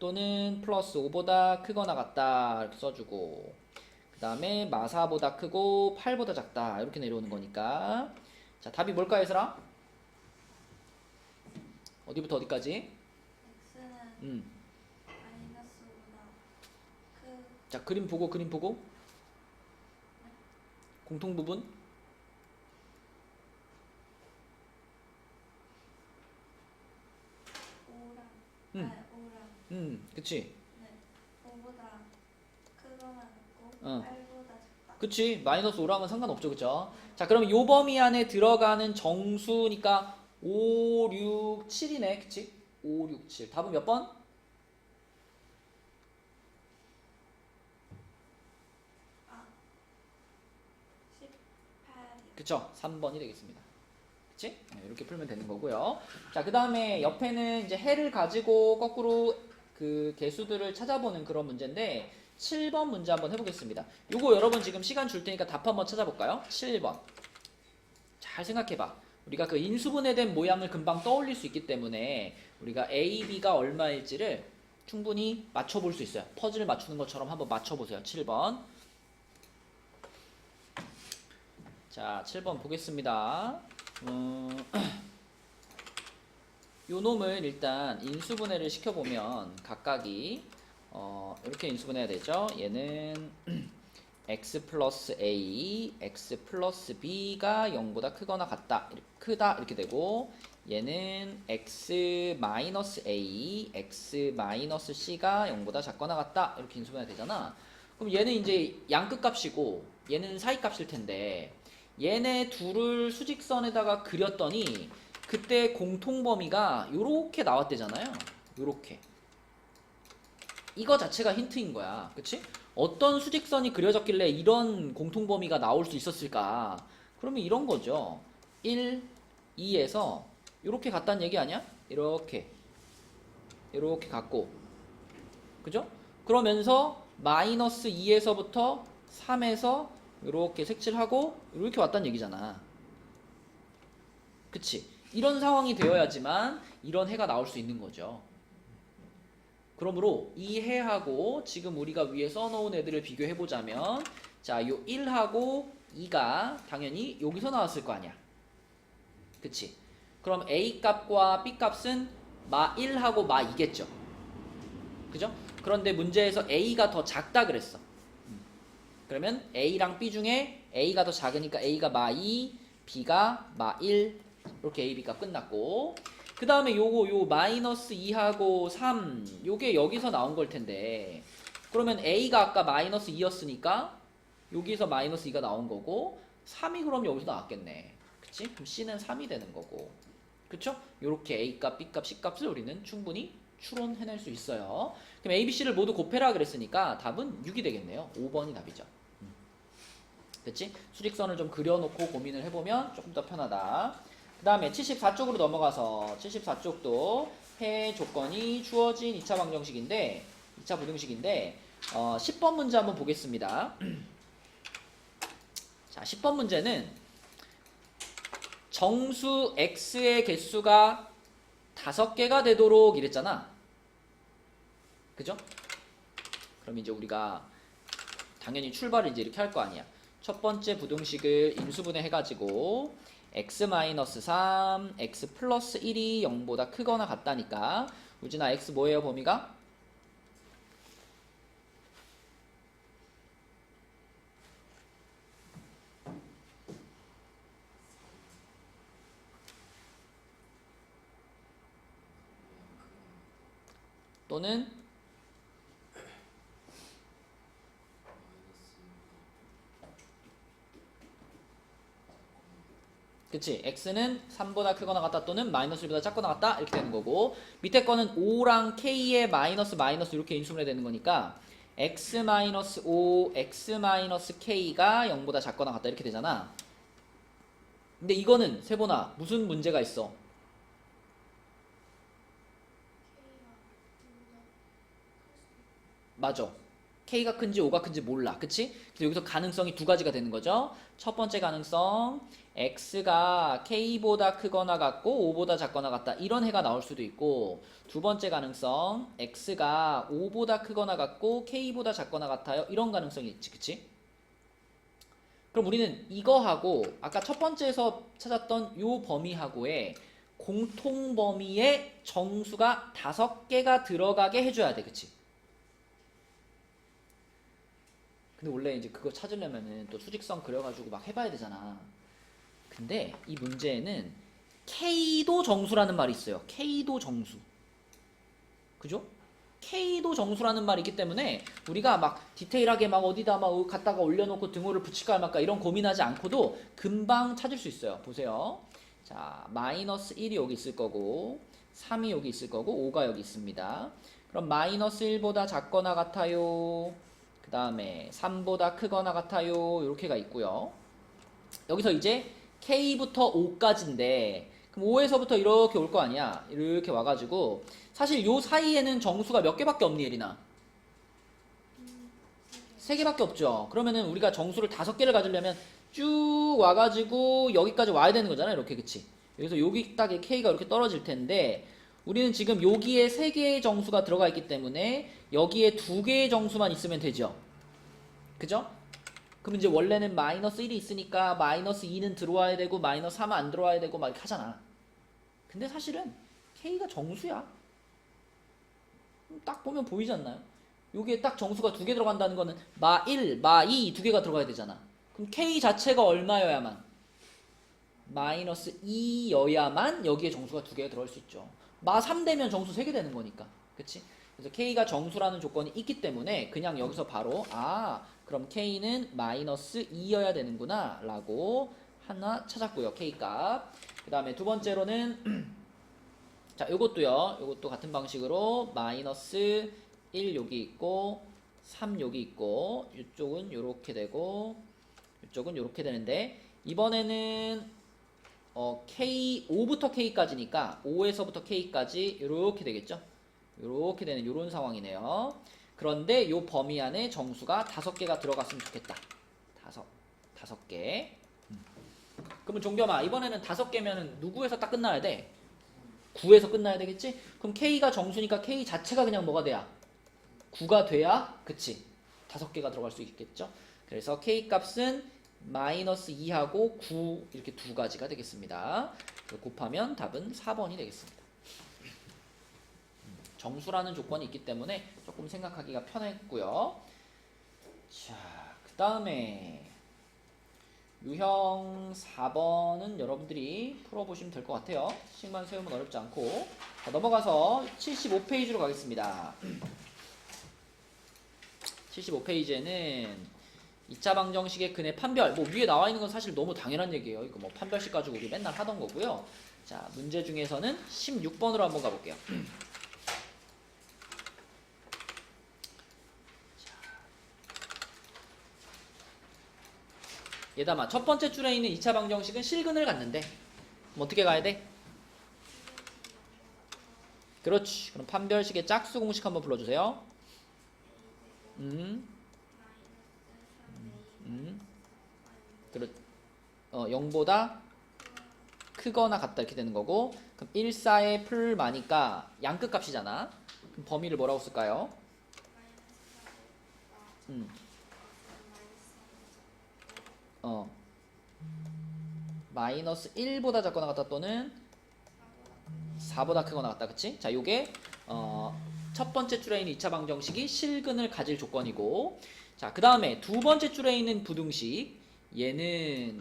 또는 플러스 5보다 크거나 같다. 이렇게 써주고 그 다음에 마4보다 크고 8보다 작다. 이렇게 내려오는 거니까 자, 답이 뭘까 얘들아? 어디부터 어디까지? x는 마이너스보다 자, 그림 보고 공통 부분 5랑 그치? 네, 5보다 크거나 같고 어. 8보다 작다. 그치? 마이너스 5랑은 상관없죠. 그쵸? 자, 그럼 요 범위 안에 들어가는 정수니까 5, 6, 7이네. 그치? 5, 6, 7 답은 몇 번? 18이요. 그쵸? 3번이 되겠습니다. 그치? 네, 이렇게 풀면 되는 거고요. 자, 그 다음에 옆에는 이제 해를 가지고 거꾸로 그 개수들을 찾아보는 그런 문제인데 7번 문제 한번 해보겠습니다. 요거 여러분 지금 시간 줄 테니까 답 한번 찾아볼까요? 7번. 잘 생각해봐. 우리가 그 인수분해된 모양을 금방 떠올릴 수 있기 때문에 우리가 A, B가 얼마일지를 충분히 맞춰볼 수 있어요. 퍼즐을 맞추는 것처럼 한번 맞춰보세요. 7번. 자, 7번 보겠습니다. 요 놈을 일단 인수분해를 시켜보면 각각이 이렇게 인수분해야 되죠. 얘는 x 플러스 a, x 플러스 b가 0보다 크거나 같다, 크다 이렇게 되고, 얘는 x 마이너스 a, x 마이너스 c가 0보다 작거나 같다 이렇게 인수분해 되잖아. 그럼 얘는 이제 양끝 값이고 얘는 사이 값일 텐데, 얘네 둘을 수직선에다가 그렸더니 그때 공통 범위가 요렇게 나왔대잖아요. 요렇게. 이거 자체가 힌트인 거야. 그치? 어떤 수직선이 그려졌길래 이런 공통 범위가 나올 수 있었을까? 그러면 이런 거죠. 1, 2에서 요렇게 갔다는 얘기 아니야? 이렇게 갔고, 그죠? 그러면서 마이너스 2에서부터 3에서 이렇게 색칠하고 이렇게 왔다는 얘기잖아. 그치? 이런 상황이 되어야지만 이런 해가 나올 수 있는 거죠. 그러므로 이 해하고 지금 우리가 위에 써놓은 애들을 비교해보자면, 자, 요 1하고 2가 당연히 여기서 나왔을 거 아니야. 그치? 그럼 A 값과 B 값은 마 1하고 마 2겠죠. 그죠? 그런데 문제에서 A가 더 작다 그랬어. 그러면 A랑 B 중에 A가 더 작으니까 A가 마 2, B가 마 1, 이렇게 A, B가 끝났고, 그 다음에 요 마이너스 2하고 3, 요게 여기서 나온 걸 텐데, 그러면 A가 아까 마이너스 2였으니까 여기서 마이너스 2가 나온 거고, 3이 그럼 여기서 나왔겠네. 그치? 그럼 C는 3이 되는 거고. 그쵸? 요렇게 A 값, B 값, C 값을 우리는 충분히 추론해낼 수 있어요. 그럼 A, B, C를 모두 곱해라 그랬으니까 답은 6이 되겠네요. 5번이 답이죠. 됐지? 수직선을 좀 그려놓고 고민을 해보면 조금 더 편하다. 그 다음에 74쪽으로 넘어가서 74쪽도 해 조건이 주어진 2차 방정식인데, 2차 부등식인데 10번 문제 한번 보겠습니다. 자, 10번 문제는 정수 x의 개수가 5개가 되도록 이랬잖아. 그죠? 그럼 이제 우리가 당연히 출발을 이제 이렇게 할 거 아니야. 첫 번째 부등식을 인수분해 해가지고 x-3, x 플러스 1이 0보다 크거나 같다니까, 우진아 x 뭐예요 범위가? 또는 그치? x는 3보다 크거나 같다 또는 마이너스 1보다 작거나 같다 이렇게 되는 거고, 밑에 거는 5랑 k의 마이너스 이렇게 인수분해 되는 거니까 x-5, x-k가 0보다 작거나 같다 이렇게 되잖아. 근데 이거는 세보나 무슨 문제가 있어? 맞아. K가 큰지 5가 큰지 몰라. 그치? 그래서 여기서 가능성이 두 가지가 되는 거죠. 첫 번째 가능성, X가 K보다 크거나 같고 5보다 작거나 같다, 이런 해가 나올 수도 있고, 두 번째 가능성, X가 5보다 크거나 같고 K보다 작거나 같아요, 이런 가능성이 있지. 그치? 그럼 우리는 이거하고 아까 첫 번째에서 찾았던 요 범위하고의 공통 범위의 정수가 5개가 들어가게 해줘야 돼. 그치? 근데 원래 이제 그거 찾으려면은 또 수직선 그려가지고 막 해봐야 되잖아. 근데 이 문제에는 K도 정수라는 말이 있어요. K도 정수. 그죠? K도 정수라는 말이 있기 때문에 우리가 막 디테일하게 막 어디다 막 갖다가 올려놓고 등호를 붙일까 말까 이런 고민하지 않고도 금방 찾을 수 있어요. 보세요. 자, 마이너스 1이 여기 있을 거고 3이 여기 있을 거고 5가 여기 있습니다. 그럼 마이너스 1보다 작거나 같아요, 그 다음에 3보다 크거나 같아요, 이렇게가 있고요. 여기서 이제 K부터 5까지인데, 그럼 그럼 5에서부터 이렇게 올 거 아니야. 이렇게 와가지고 사실 요 사이에는 정수가 몇 개밖에 없니 예린아? 3개밖에 없죠. 그러면은 우리가 정수를 5개를 가지려면 쭉 와가지고 여기까지 와야 되는 거잖아. 이렇게 그치? 여기서 여기 딱 K가 이렇게 떨어질 텐데 우리는 지금 여기에 3개의 정수가 들어가 있기 때문에 여기에 2개의 정수만 있으면 되죠. 그죠? 그럼 이제 원래는 마이너스 1이 있으니까 마이너스 2는 들어와야 되고 마이너스 3은 안 들어와야 되고 막 이렇게 하잖아. 근데 사실은 K가 정수야. 딱 보면 보이지 않나요? 여기에 딱 정수가 2개 들어간다는 거는 마 1, 마 2 2개가 들어가야 되잖아. 그럼 K 자체가 얼마여야만? 마이너스 2여야만 여기에 정수가 2개가 들어갈 수 있죠. 마 3 되면 정수 3개 되는 거니까. 그치? 그래서 K가 정수라는 조건이 있기 때문에 그냥 여기서 바로 그럼 K는 마이너스 2여야 되는구나 라고 하나 찾았고요. K값. 그 다음에 두 번째로는 자, 요것도요. 요것도 같은 방식으로 마이너스 1 여기 있고 3 여기 있고 이쪽은 요렇게 되고 이쪽은 요렇게 되는데 이번에는 K 5부터 K까지니까 5에서부터 K까지 요렇게 되겠죠. 요렇게 되는 요런 상황이네요. 그런데 요 범위 안에 정수가 5개가 들어갔으면 좋겠다. 5개. 그러면 종겸아 이번에는 5개면은 누구에서 딱 끝나야 돼? 9에서 끝나야 되겠지? 그럼 K가 정수니까 K 자체가 그냥 뭐가 돼야? 9가 돼야 그치? 5개가 들어갈 수 있겠죠? 그래서 K 값은 마이너스 2하고 9 이렇게 두 가지가 되겠습니다. 곱하면 답은 4번이 되겠습니다. 정수라는 조건이 있기 때문에 조금 생각하기가 편했고요. 자, 그 다음에 유형 4번은 여러분들이 풀어보시면 될 것 같아요. 식만 세우면 어렵지 않고. 자, 넘어가서 75페이지로 가겠습니다. 75페이지에는 2차 방정식의 근의 판별, 뭐 위에 나와 있는 건 사실 너무 당연한 얘기예요. 이거 뭐 판별식 가지고 우리 맨날 하던 거고요. 자, 문제 중에서는 16번으로 한번 가볼게요. 얘담아, 첫 번째 줄에 있는 2차 방정식은 실근을 갖는데 그럼 어떻게 가야 돼? 그렇지. 그럼 판별식의 짝수 공식 한번 불러주세요. 그렇 0보다 크거나 같다 이렇게 되는 거고 그럼 1, 4의 풀마니까 양끝 값이잖아. 그럼 범위를 뭐라고 쓸까요? 마이너스 1보다 작거나 같다 또는 4보다 크거나 같다. 그치? 자, 요게 첫 번째 줄에 있는 2차 방정식이 실근을 가질 조건이고 자, 그 다음에 두 번째 줄에 있는 부등식 얘는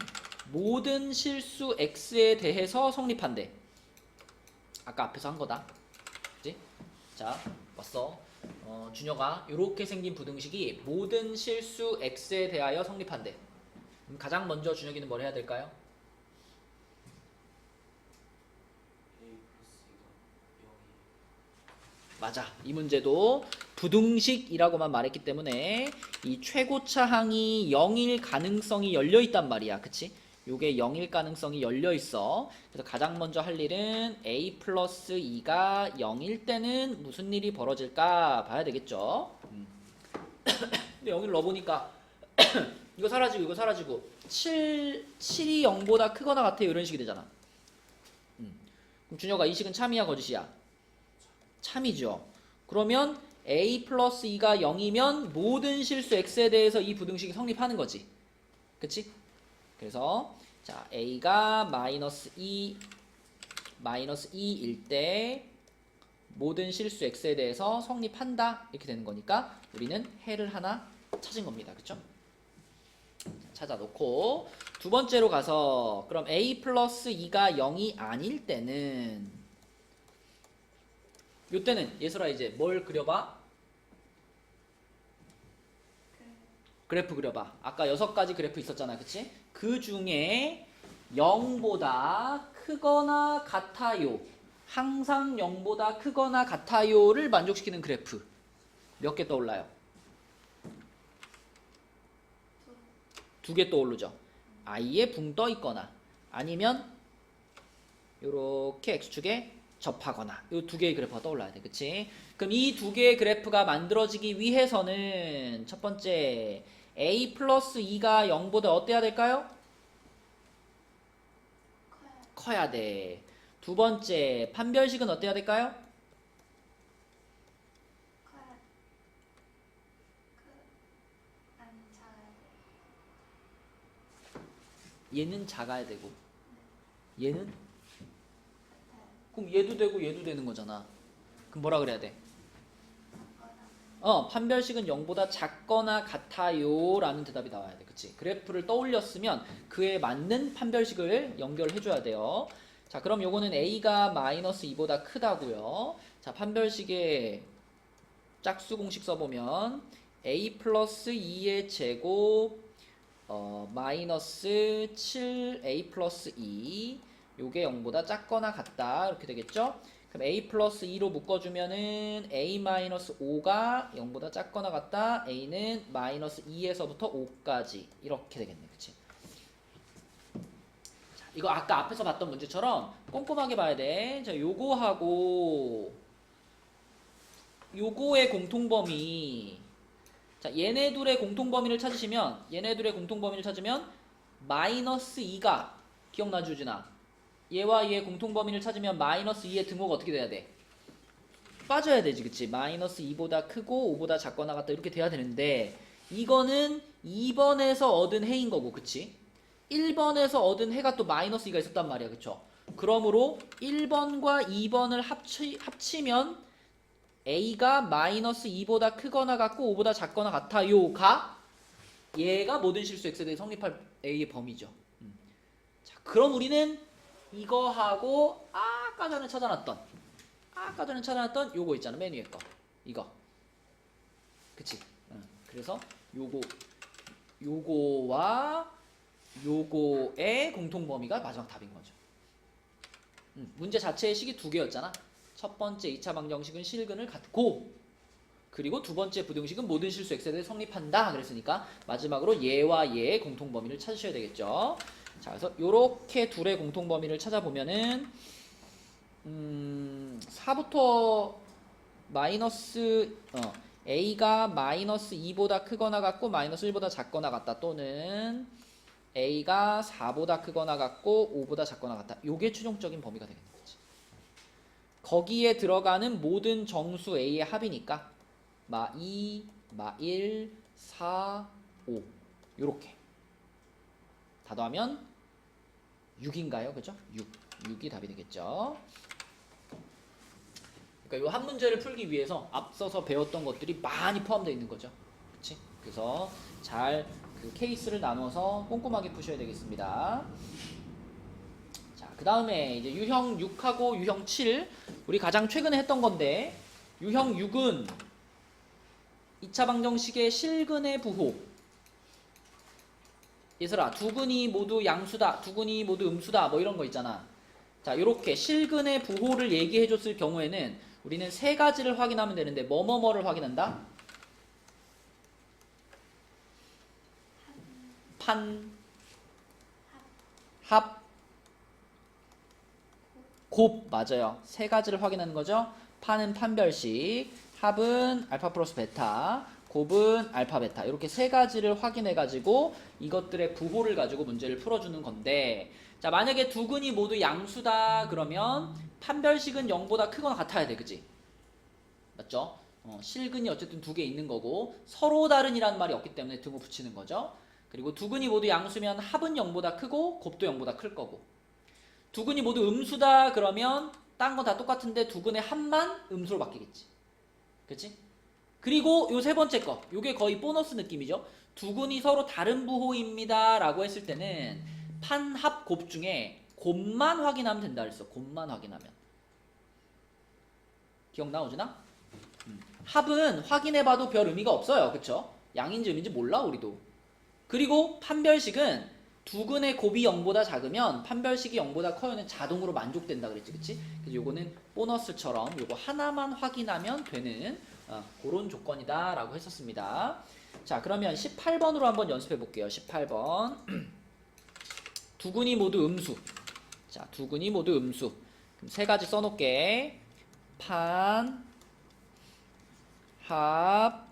모든 실수 x에 대해서 성립한대. 아까 앞에서 한 거다. 그치? 자, 왔어. 준혁아, 요렇게 생긴 부등식이 모든 실수 x에 대하여 성립한대. 그럼 가장 먼저 준혁이는 뭘 해야 될까요? 맞아. 이 문제도 부등식이라고만 말했기 때문에 이 최고차항이 0일 가능성이 열려 있단 말이야. 그치? 요게 0일 가능성이 열려 있어. 그래서 가장 먼저 할 일은 a 플러스 2가 0일 때는 무슨 일이 벌어질까 봐야 되겠죠. 근데 0일 넣어보니까 이거 사라지고 이거 사라지고 7이 0보다 크거나 같아요. 이런 식이 되잖아. 그럼 준혁아 이 식은 참이야 거짓이야? 참이죠. 그러면 a 플러스 2가 0이면 모든 실수 x에 대해서 이 부등식이 성립하는 거지. 그치? 그래서 자 a가 마이너스 2일 때 모든 실수 x에 대해서 성립한다 이렇게 되는 거니까 우리는 해를 하나 찾은 겁니다. 그쵸? 찾아놓고 두 번째로 가서 그럼 a 플러스 2가 0이 아닐 때는 요때는 예설아 이제 뭘 그려봐? 그래프 그려봐. 아까 6가지 그래프 있었잖아. 그치? 그 중에 0보다 크거나 같아요. 항상 0보다 크거나 같아요를 만족시키는 그래프. 몇 개 떠올라요? 2개 떠오르죠. 아예 붕 떠 있거나 아니면 요렇게 x축에 접하거나 요 두 개의 그래프가 떠올라야 돼. 그치? 그럼 이 두 개의 그래프가 만들어지기 위해서는 첫 번째 a 플러스 2가 0보다 어때야 될까요? 커야 돼. 두 번째 판별식은 어때야 될까요? 커야 아니 작아야 돼. 얘는 작아야 되고 얘는? 같아요. 그럼 얘도 되고 얘도 되는 거잖아. 그럼 뭐라 그래야 돼? 작거나 판별식은 0보다 작거나 같아요 라는 대답이 나와야 돼. 그치? 그래프를 떠올렸으면 그에 맞는 판별식을 연결해줘야 돼요. 자, 그럼 요거는 a가 마이너스 2보다 크다고요. 자, 판별식의 짝수 공식 써보면 a 플러스 2의 제곱 마이너스 7a 플러스 2 요게 0보다 작거나 같다 이렇게 되겠죠? 그럼 a 플러스 2로 묶어주면은 a 마이너스 5가 0보다 작거나 같다. a는 마이너스 2에서부터 5까지 이렇게 되겠네. 그치? 자, 이거 아까 앞에서 봤던 문제처럼 꼼꼼하게 봐야 돼. 자, 요거하고 요거의 공통범위. 자, 얘네 둘의 공통범위를 찾으시면 마이너스 2가 기억나죠, 유진아? 얘와 얘의 공통범위를 찾으면 마이너스 2의 등호가 어떻게 돼야 돼? 빠져야 되지, 그치? 마이너스 2보다 크고 5보다 작거나 같다 이렇게 돼야 되는데 이거는 2번에서 얻은 해인 거고, 그치? 1번에서 얻은 해가 또 마이너스 2가 있었단 말이야, 그쵸? 그러므로 1번과 2번을 합치면 a가 마이너스 2보다 크거나 같고 5보다 작거나 같아요가 얘가 모든 실수 x에 대해 성립할 a의 범위죠. 자, 그럼 우리는 이거하고 아까 전에 찾아놨던 요거 있잖아. 맨 위에 거 이거 그치? 그래서 요거와 요거의 공통범위가 마지막 답인 거죠. 문제 자체의 식이 두 개였잖아. 첫 번째 2차 방정식은 실근을 갖고 그리고 두 번째 부등식은 모든 실수 x에 대해 성립한다 그랬으니까 마지막으로 얘와 얘의 공통범위를 찾으셔야 되겠죠. 자, 그래서 요렇게 둘의 공통범위를 찾아보면은 4부터 마이너스 a가 마이너스 2보다 크거나 같고 마이너스 1보다 작거나 같다 또는 a가 4보다 크거나 같고 5보다 작거나 같다. 요게 최종적인 범위가 되겠는 거지. 거기에 들어가는 모든 정수 a의 합이니까 마 2, 마 1, 4, 5 요렇게 다 더하면 6인가요? 그죠? 6이 답이 되겠죠. 그러니까 이 한 문제를 풀기 위해서 앞서서 배웠던 것들이 많이 포함되어 있는 거죠. 그치? 그래서 잘 그 케이스를 나눠서 꼼꼼하게 푸셔야 되겠습니다. 자, 그 다음에 이제 유형 6하고 유형 7 우리 가장 최근에 했던 건데 유형 6은 2차 방정식의 실근의 부호. 얘들아, 두근이 모두 양수다, 두근이 모두 음수다, 뭐 이런 거 있잖아. 자, 요렇게 실근의 부호를 얘기해 줬을 경우에는 우리는 세 가지를 확인하면 되는데 뭐뭐뭐를 확인한다? 판, 합, 곱. 맞아요. 세 가지를 확인하는 거죠. 판은 판별식, 합은 알파 플러스 베타, 곱은 알파 베타. 이렇게 세 가지를 확인해 가지고 이것들의 부호를 가지고 문제를 풀어주는 건데, 자, 만약에 두 근이 모두 양수다 그러면 판별식은 0보다 크거나 같아야 돼. 그치? 맞죠? 실근이 어쨌든 두 개 있는 거고 서로 다른이라는 말이 없기 때문에 등호 붙이는 거죠. 그리고 두 근이 모두 양수면 합은 0보다 크고 곱도 0보다 클 거고, 두 근이 모두 음수다 그러면 딴 건 다 똑같은데 두 근의 합만 음수로 바뀌겠지. 그치? 그리고 요 세 번째 거, 요게 거의 보너스 느낌이죠. 두 근이 서로 다른 부호입니다 라고 했을 때는 판, 합, 곱 중에 곱만 확인하면 된다 그랬어. 곱만 확인하면. 기억나, 오준아? 합은 확인해봐도 별 의미가 없어요. 그쵸? 양인지 음인지 몰라 우리도. 그리고 판별식은 두 근의 곱이 0보다 작으면 판별식이 0보다 커요는 자동으로 만족된다 그랬지. 그치? 그래서 요거는 보너스처럼 요거 하나만 확인하면 되는 그런 조건이다 라고 했었습니다. 자, 그러면 18번으로 한번 연습해 볼게요. 18번 두 근이 모두 음수. 자, 자, 두 근이 모두 음수. 그럼 세 가지 써놓게. 판, 합,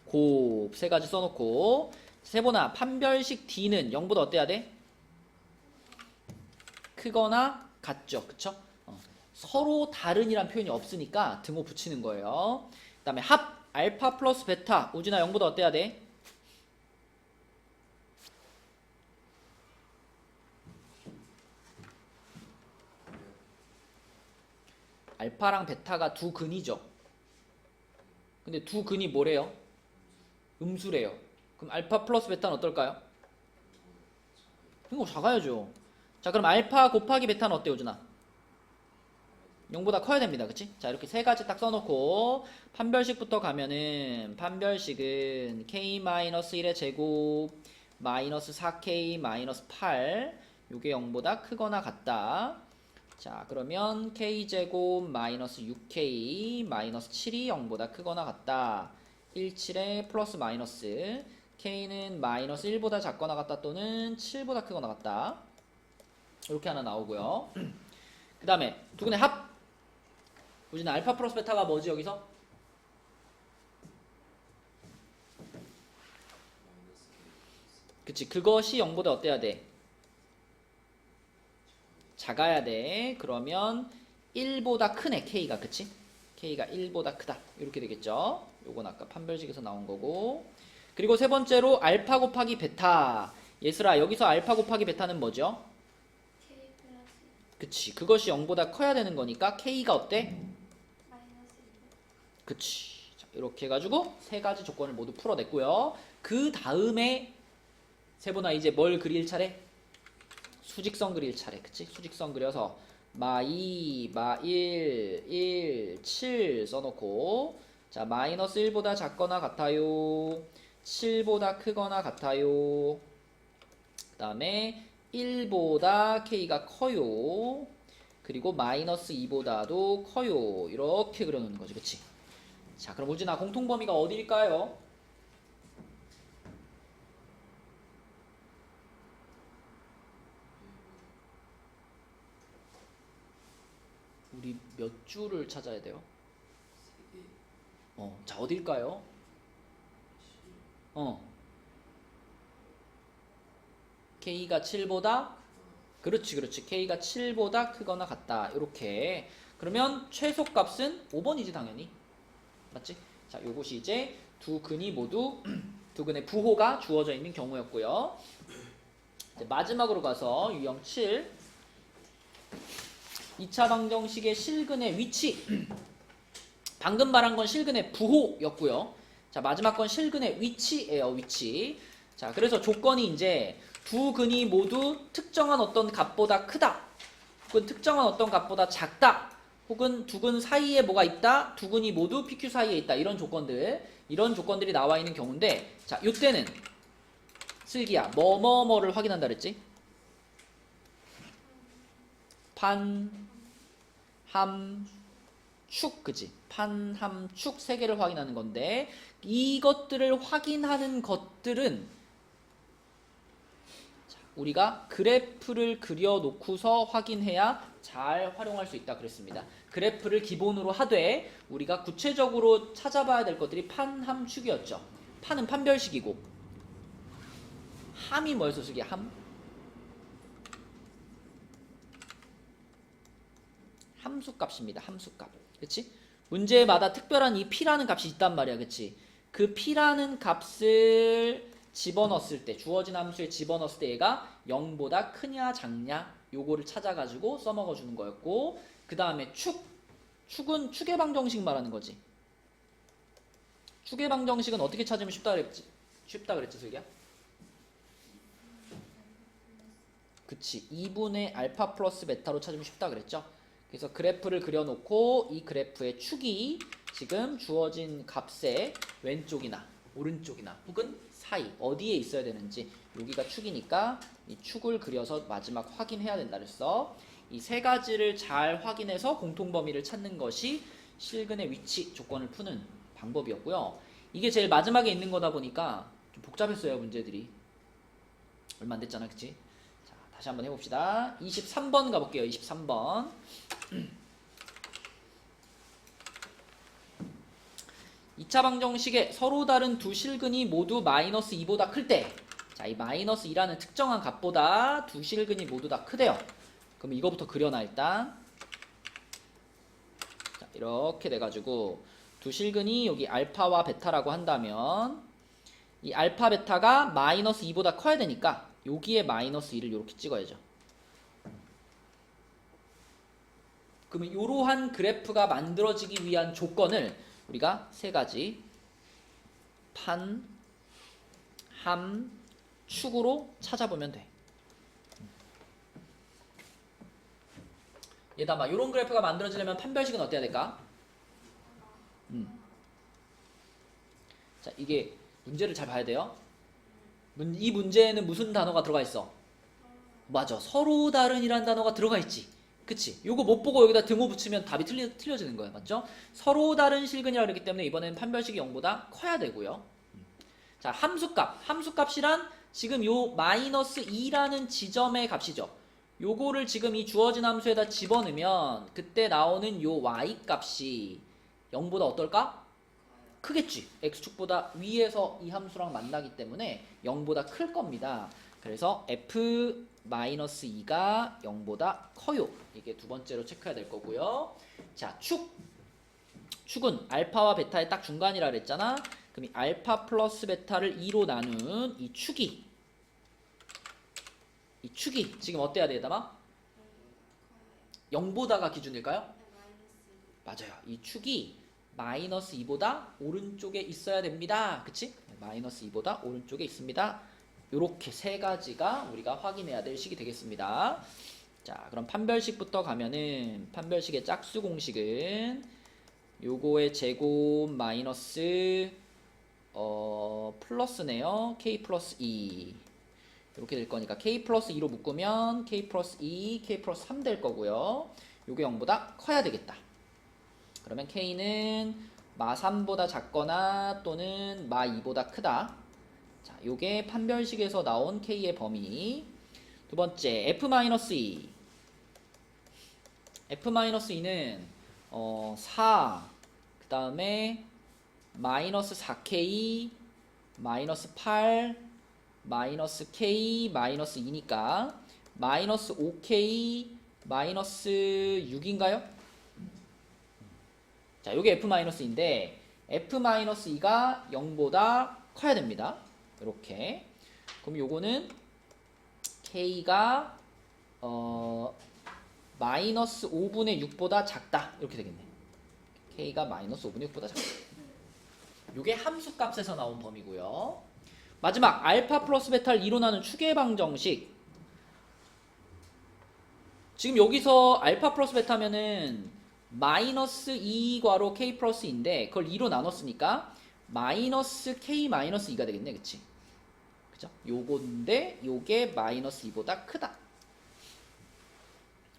곱. 세 가지 써놓고. 세보나, 판별식 D는 0보다 어때야 돼? 크거나 같죠. 그쵸? 서로 다른이란 표현이 없으니까 등호 붙이는 거예요. 그 다음에 합, 알파 플러스 베타. 우진아 0보다 어때야 돼? 알파랑 베타가 두 근이죠. 근데 두 근이 뭐래요? 음수래요. 그럼 알파 플러스 베타는 어떨까요? 이거 작아야죠. 자, 그럼 알파 곱하기 베타는 어때요, 우준아? 0보다 커야 됩니다. 그치? 자, 이렇게 세 가지 딱 써놓고 판별식부터 가면은 판별식은 k-1의 제곱 마이너스 4k 마이너스 8 요게 0보다 크거나 같다. 자, 그러면 k제곱 마이너스 6k 마이너스 7이 0보다 크거나 같다. 17에 플러스 마이너스 k는 마이너스 1보다 작거나 같다 또는 7보다 크거나 같다. 이렇게 하나 나오고요. 그 다음에 두 근의 합. 우진아 알파 플러스 베타가 뭐지 여기서? 그치, 그것이 0보다 어때야 돼? 작아야 돼. 그러면 1보다 크네, k가. 그치? k가 1보다 크다. 이렇게 되겠죠? 요건 아까 판별식에서 나온 거고. 그리고 세 번째로 알파 곱하기 베타. 예슬아, 여기서 알파 곱하기 베타는 뭐죠? K 플러스 그치, 그것이 0보다 커야 되는 거니까 k가 어때? 마이너스 2. 그치. 자, 이렇게 해가지고 세 가지 조건을 모두 풀어냈고요. 그 다음에 세보나 이제 뭘 그릴 차례? 수직선 그릴 차례. 그치? 수직선 그려서 마2, 마1, 1, 7 써놓고 자, 마이너스 1보다 작거나 같아요. 7보다 크거나 같아요. 그 다음에 1보다 k가 커요. 그리고 마이너스 2보다도 커요. 이렇게 그려놓는 거지. 그치? 자, 그럼 우진아 공통범위가 어디일까요? 우리 몇 줄을 찾아야 돼요? 자, 어딜까요? k가 7보다 그렇지 k가 7보다 크거나 같다. 이렇게. 그러면 최소값은 5번이지 당연히. 맞지? 자, 요것이 이제 두 근이 모두 두 근의 부호가 주어져 있는 경우였고요. 이제 마지막으로 가서 유형 7 2차 방정식의 실근의 위치. 방금 말한 건 실근의 부호였고요. 자, 마지막 건 실근의 위치예요. 위치. 자, 그래서 조건이 이제 두 근이 모두 특정한 어떤 값보다 크다. 혹은 특정한 어떤 값보다 작다. 혹은 두 근 사이에 뭐가 있다. 두 근이 모두 PQ 사이에 있다. 이런 조건들이 나와 있는 경우인데, 자, 이때는 슬기야 뭐뭐뭐를 확인한다 그랬지? 판, 함, 축, 그지? 판, 함, 축 세 개를 확인하는 건데, 이것들을 확인하는 것들은 우리가 그래프를 그려놓고서 확인해야 잘 활용할 수 있다 그랬습니다. 그래프를 기본으로 하되 우리가 구체적으로 찾아봐야 될 것들이 판, 함, 축이었죠. 판은 판별식이고 함이 뭐였어, 슬기야? 함? 함수값입니다. 함수값. 그치? 문제마다 특별한 이 p라는 값이 있단 말이야. 그치? 그 p라는 값을 집어넣었을 때, 주어진 함수에 집어넣었을 때 얘가 0보다 크냐 작냐 요거를 찾아가지고 써먹어 주는 거였고, 그 다음에 축은 축의 방정식 말하는 거지. 축의 방정식은 어떻게 찾으면 쉽다 그랬지 슬기야? 그치, 2분의 알파 플러스 베타로 찾으면 쉽다 그랬죠. 그래서 그래프를 그려놓고 이 그래프의 축이 지금 주어진 값의 왼쪽이나 오른쪽이나 혹은 사이 어디에 있어야 되는지, 여기가 축이니까 이 축을 그려서 마지막 확인해야 된다 그랬어. 이 세 가지를 잘 확인해서 공통범위를 찾는 것이 실근의 위치 조건을 푸는 방법이었고요. 이게 제일 마지막에 있는 거다 보니까 좀 복잡했어요. 문제들이 얼마 안 됐잖아. 그치? 자, 다시 한번 해봅시다. 23번 가볼게요. 23번. 2차 방정식에 서로 다른 두 실근이 모두 마이너스 2보다 클 때, 자, 이 마이너스 2라는 특정한 값보다 두 실근이 모두 다 크대요. 그럼 이거부터 그려놔 일단. 자, 이렇게 돼가지고 두 실근이 여기 알파와 베타라고 한다면 이 알파 베타가 마이너스 2보다 커야 되니까 여기에 마이너스 2를 이렇게 찍어야죠. 그러면 이러한 그래프가 만들어지기 위한 조건을 우리가 세 가지 판, 함, 축으로 찾아보면 돼. 얘다 막 이런 그래프가 만들어지려면 판별식은 어때야 될까? 자, 이게 문제를 잘 봐야 돼요. 이 문제에는 무슨 단어가 들어가 있어? 맞아, 서로 다른이란 단어가 들어가 있지. 그치? 요거 못 보고 여기다 등호 붙이면 답이 틀려지는 거예요. 맞죠? 서로 다른 실근이라 그랬기 때문에 이번에는 판별식이 0보다 커야 되고요. 자, 함수값이란 지금 요 마이너스 2라는 지점의 값이죠. 요거를 지금 이 주어진 함수에다 집어넣으면 그때 나오는 요 y값이 0보다 어떨까? 크겠지. x축보다 위에서 이 함수랑 만나기 때문에 0보다 클 겁니다. 그래서 f-2가 0보다 커요. 이게 두 번째로 체크해야 될 거고요. 자, 축은 알파와 베타의 딱 중간이라 그랬잖아. 그럼 이 알파 플러스 베타를 2로 나눈 이 축이 지금 어때야 되다마? 0보다가 기준일까요? 맞아요. 이 축이 마이너스 2보다 오른쪽에 있어야 됩니다. 그치? 마이너스 2보다 오른쪽에 있습니다. 요렇게 세 가지가 우리가 확인해야 될 식이 되겠습니다. 자, 그럼 판별식부터 가면은 판별식의 짝수 공식은 요거의 제곱 마이너스 플러스네요. k 플러스 2 이렇게 될 거니까 k 플러스 2로 묶으면 k 플러스 2, k 플러스 3 될 거고요. 요게 0보다 커야 되겠다. 그러면 k는 마 3보다 작거나 또는 마 2보다 크다. 자, 요게 판별식에서 나온 k의 범위. 두 번째 f-2. f-2는 4, 그 다음에 마이너스 4k, 마이너스 8, 마이너스 k, 마이너스 2니까 마이너스 5k, 마이너스 6인가요? 자, 요게 f-2인데 f-2가 0보다 커야 됩니다. 이렇게. 그럼 요거는 k가 마이너스 5분의 6보다 작다. 이렇게 되겠네. k가 마이너스 5분의 6보다 작다. 요게 함수값에서 나온 범위고요. 마지막 알파 플러스 베타를 2로 나눈 추계 방정식. 지금 여기서 알파 플러스 베타면은 마이너스 2괄호 k 플러스인데 그걸 2로 나눴으니까 마이너스 k 마이너스 2가 되겠네. 그치? 그죠? 요건데 요게 마이너스 2보다 크다.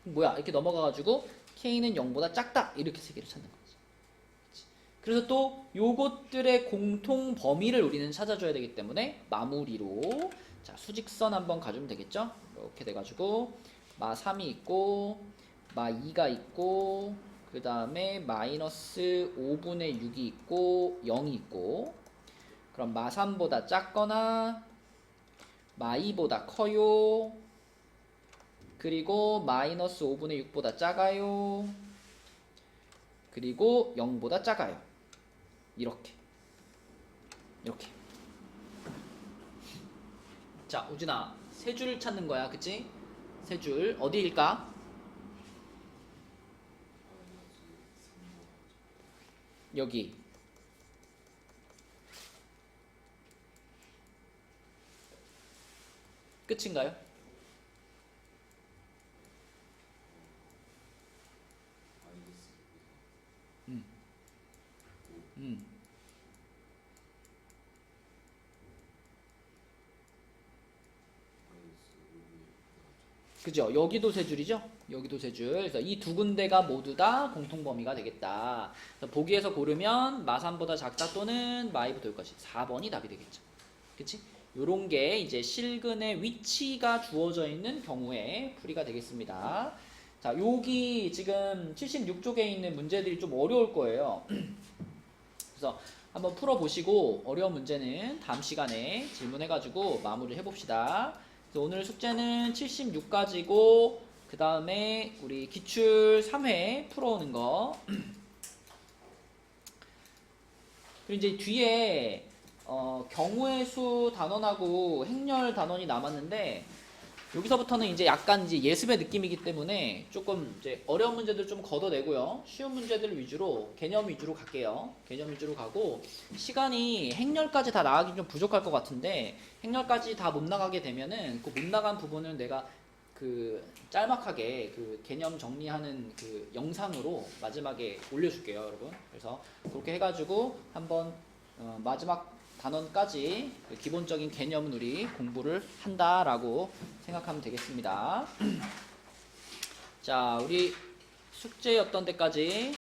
뭐야? 이렇게 넘어가가지고 k는 0보다 작다. 이렇게 세 개를 찾는 거지. 그치? 그래서 또 요것들의 공통 범위를 우리는 찾아줘야 되기 때문에 마무리로 자, 수직선 한번 가주면 되겠죠? 이렇게 돼가지고 마 3이 있고 마 2가 있고 그 다음에 마이너스 5분의 6이 있고 0이 있고 그럼 마 3보다 작거나 마 2보다 커요. 그리고 마이너스 5분의 6보다 작아요. 그리고 0보다 작아요. 이렇게 자, 우진아 세 줄 찾는 거야. 그치? 세 줄 어디일까? 여기. 끝인가요? 그죠? 여기도 세 줄이죠? 여기도 세 줄. 그래서 이 두 군데가 모두 다 공통 범위가 되겠다. 그래서 보기에서 고르면 마3보다 작다 또는 마2보다 여기까지 4번이 답이 되겠죠. 그치? 요런 게 이제 실근의 위치가 주어져 있는 경우에 풀이가 되겠습니다. 자, 여기 지금 76쪽에 있는 문제들이 좀 어려울 거예요. 그래서 한번 풀어보시고 어려운 문제는 다음 시간에 질문해가지고 마무리 해봅시다. 그래서 오늘 숙제는 76까지고 그 다음에 우리 기출 3회 풀어오는 거. 그리고 이제 뒤에 경우의 수 단원하고 행렬 단원이 남았는데 여기서부터는 이제 약간 이제 예습의 느낌이기 때문에 조금 이제 어려운 문제들 좀 걷어내고요. 쉬운 문제들 위주로 개념 위주로 갈게요. 개념 위주로 가고 시간이 행렬까지 다 나가기 좀 부족할 것 같은데 행렬까지 다 못 나가게 되면은 그 못 나간 부분을 내가 그 짤막하게 그 개념 정리하는 그 영상으로 마지막에 올려줄게요, 여러분. 그래서 그렇게 해가지고 한번 마지막 단원까지 기본적인 개념은 우리 공부를 한다라고 생각하면 되겠습니다. 자, 우리 숙제였던 데까지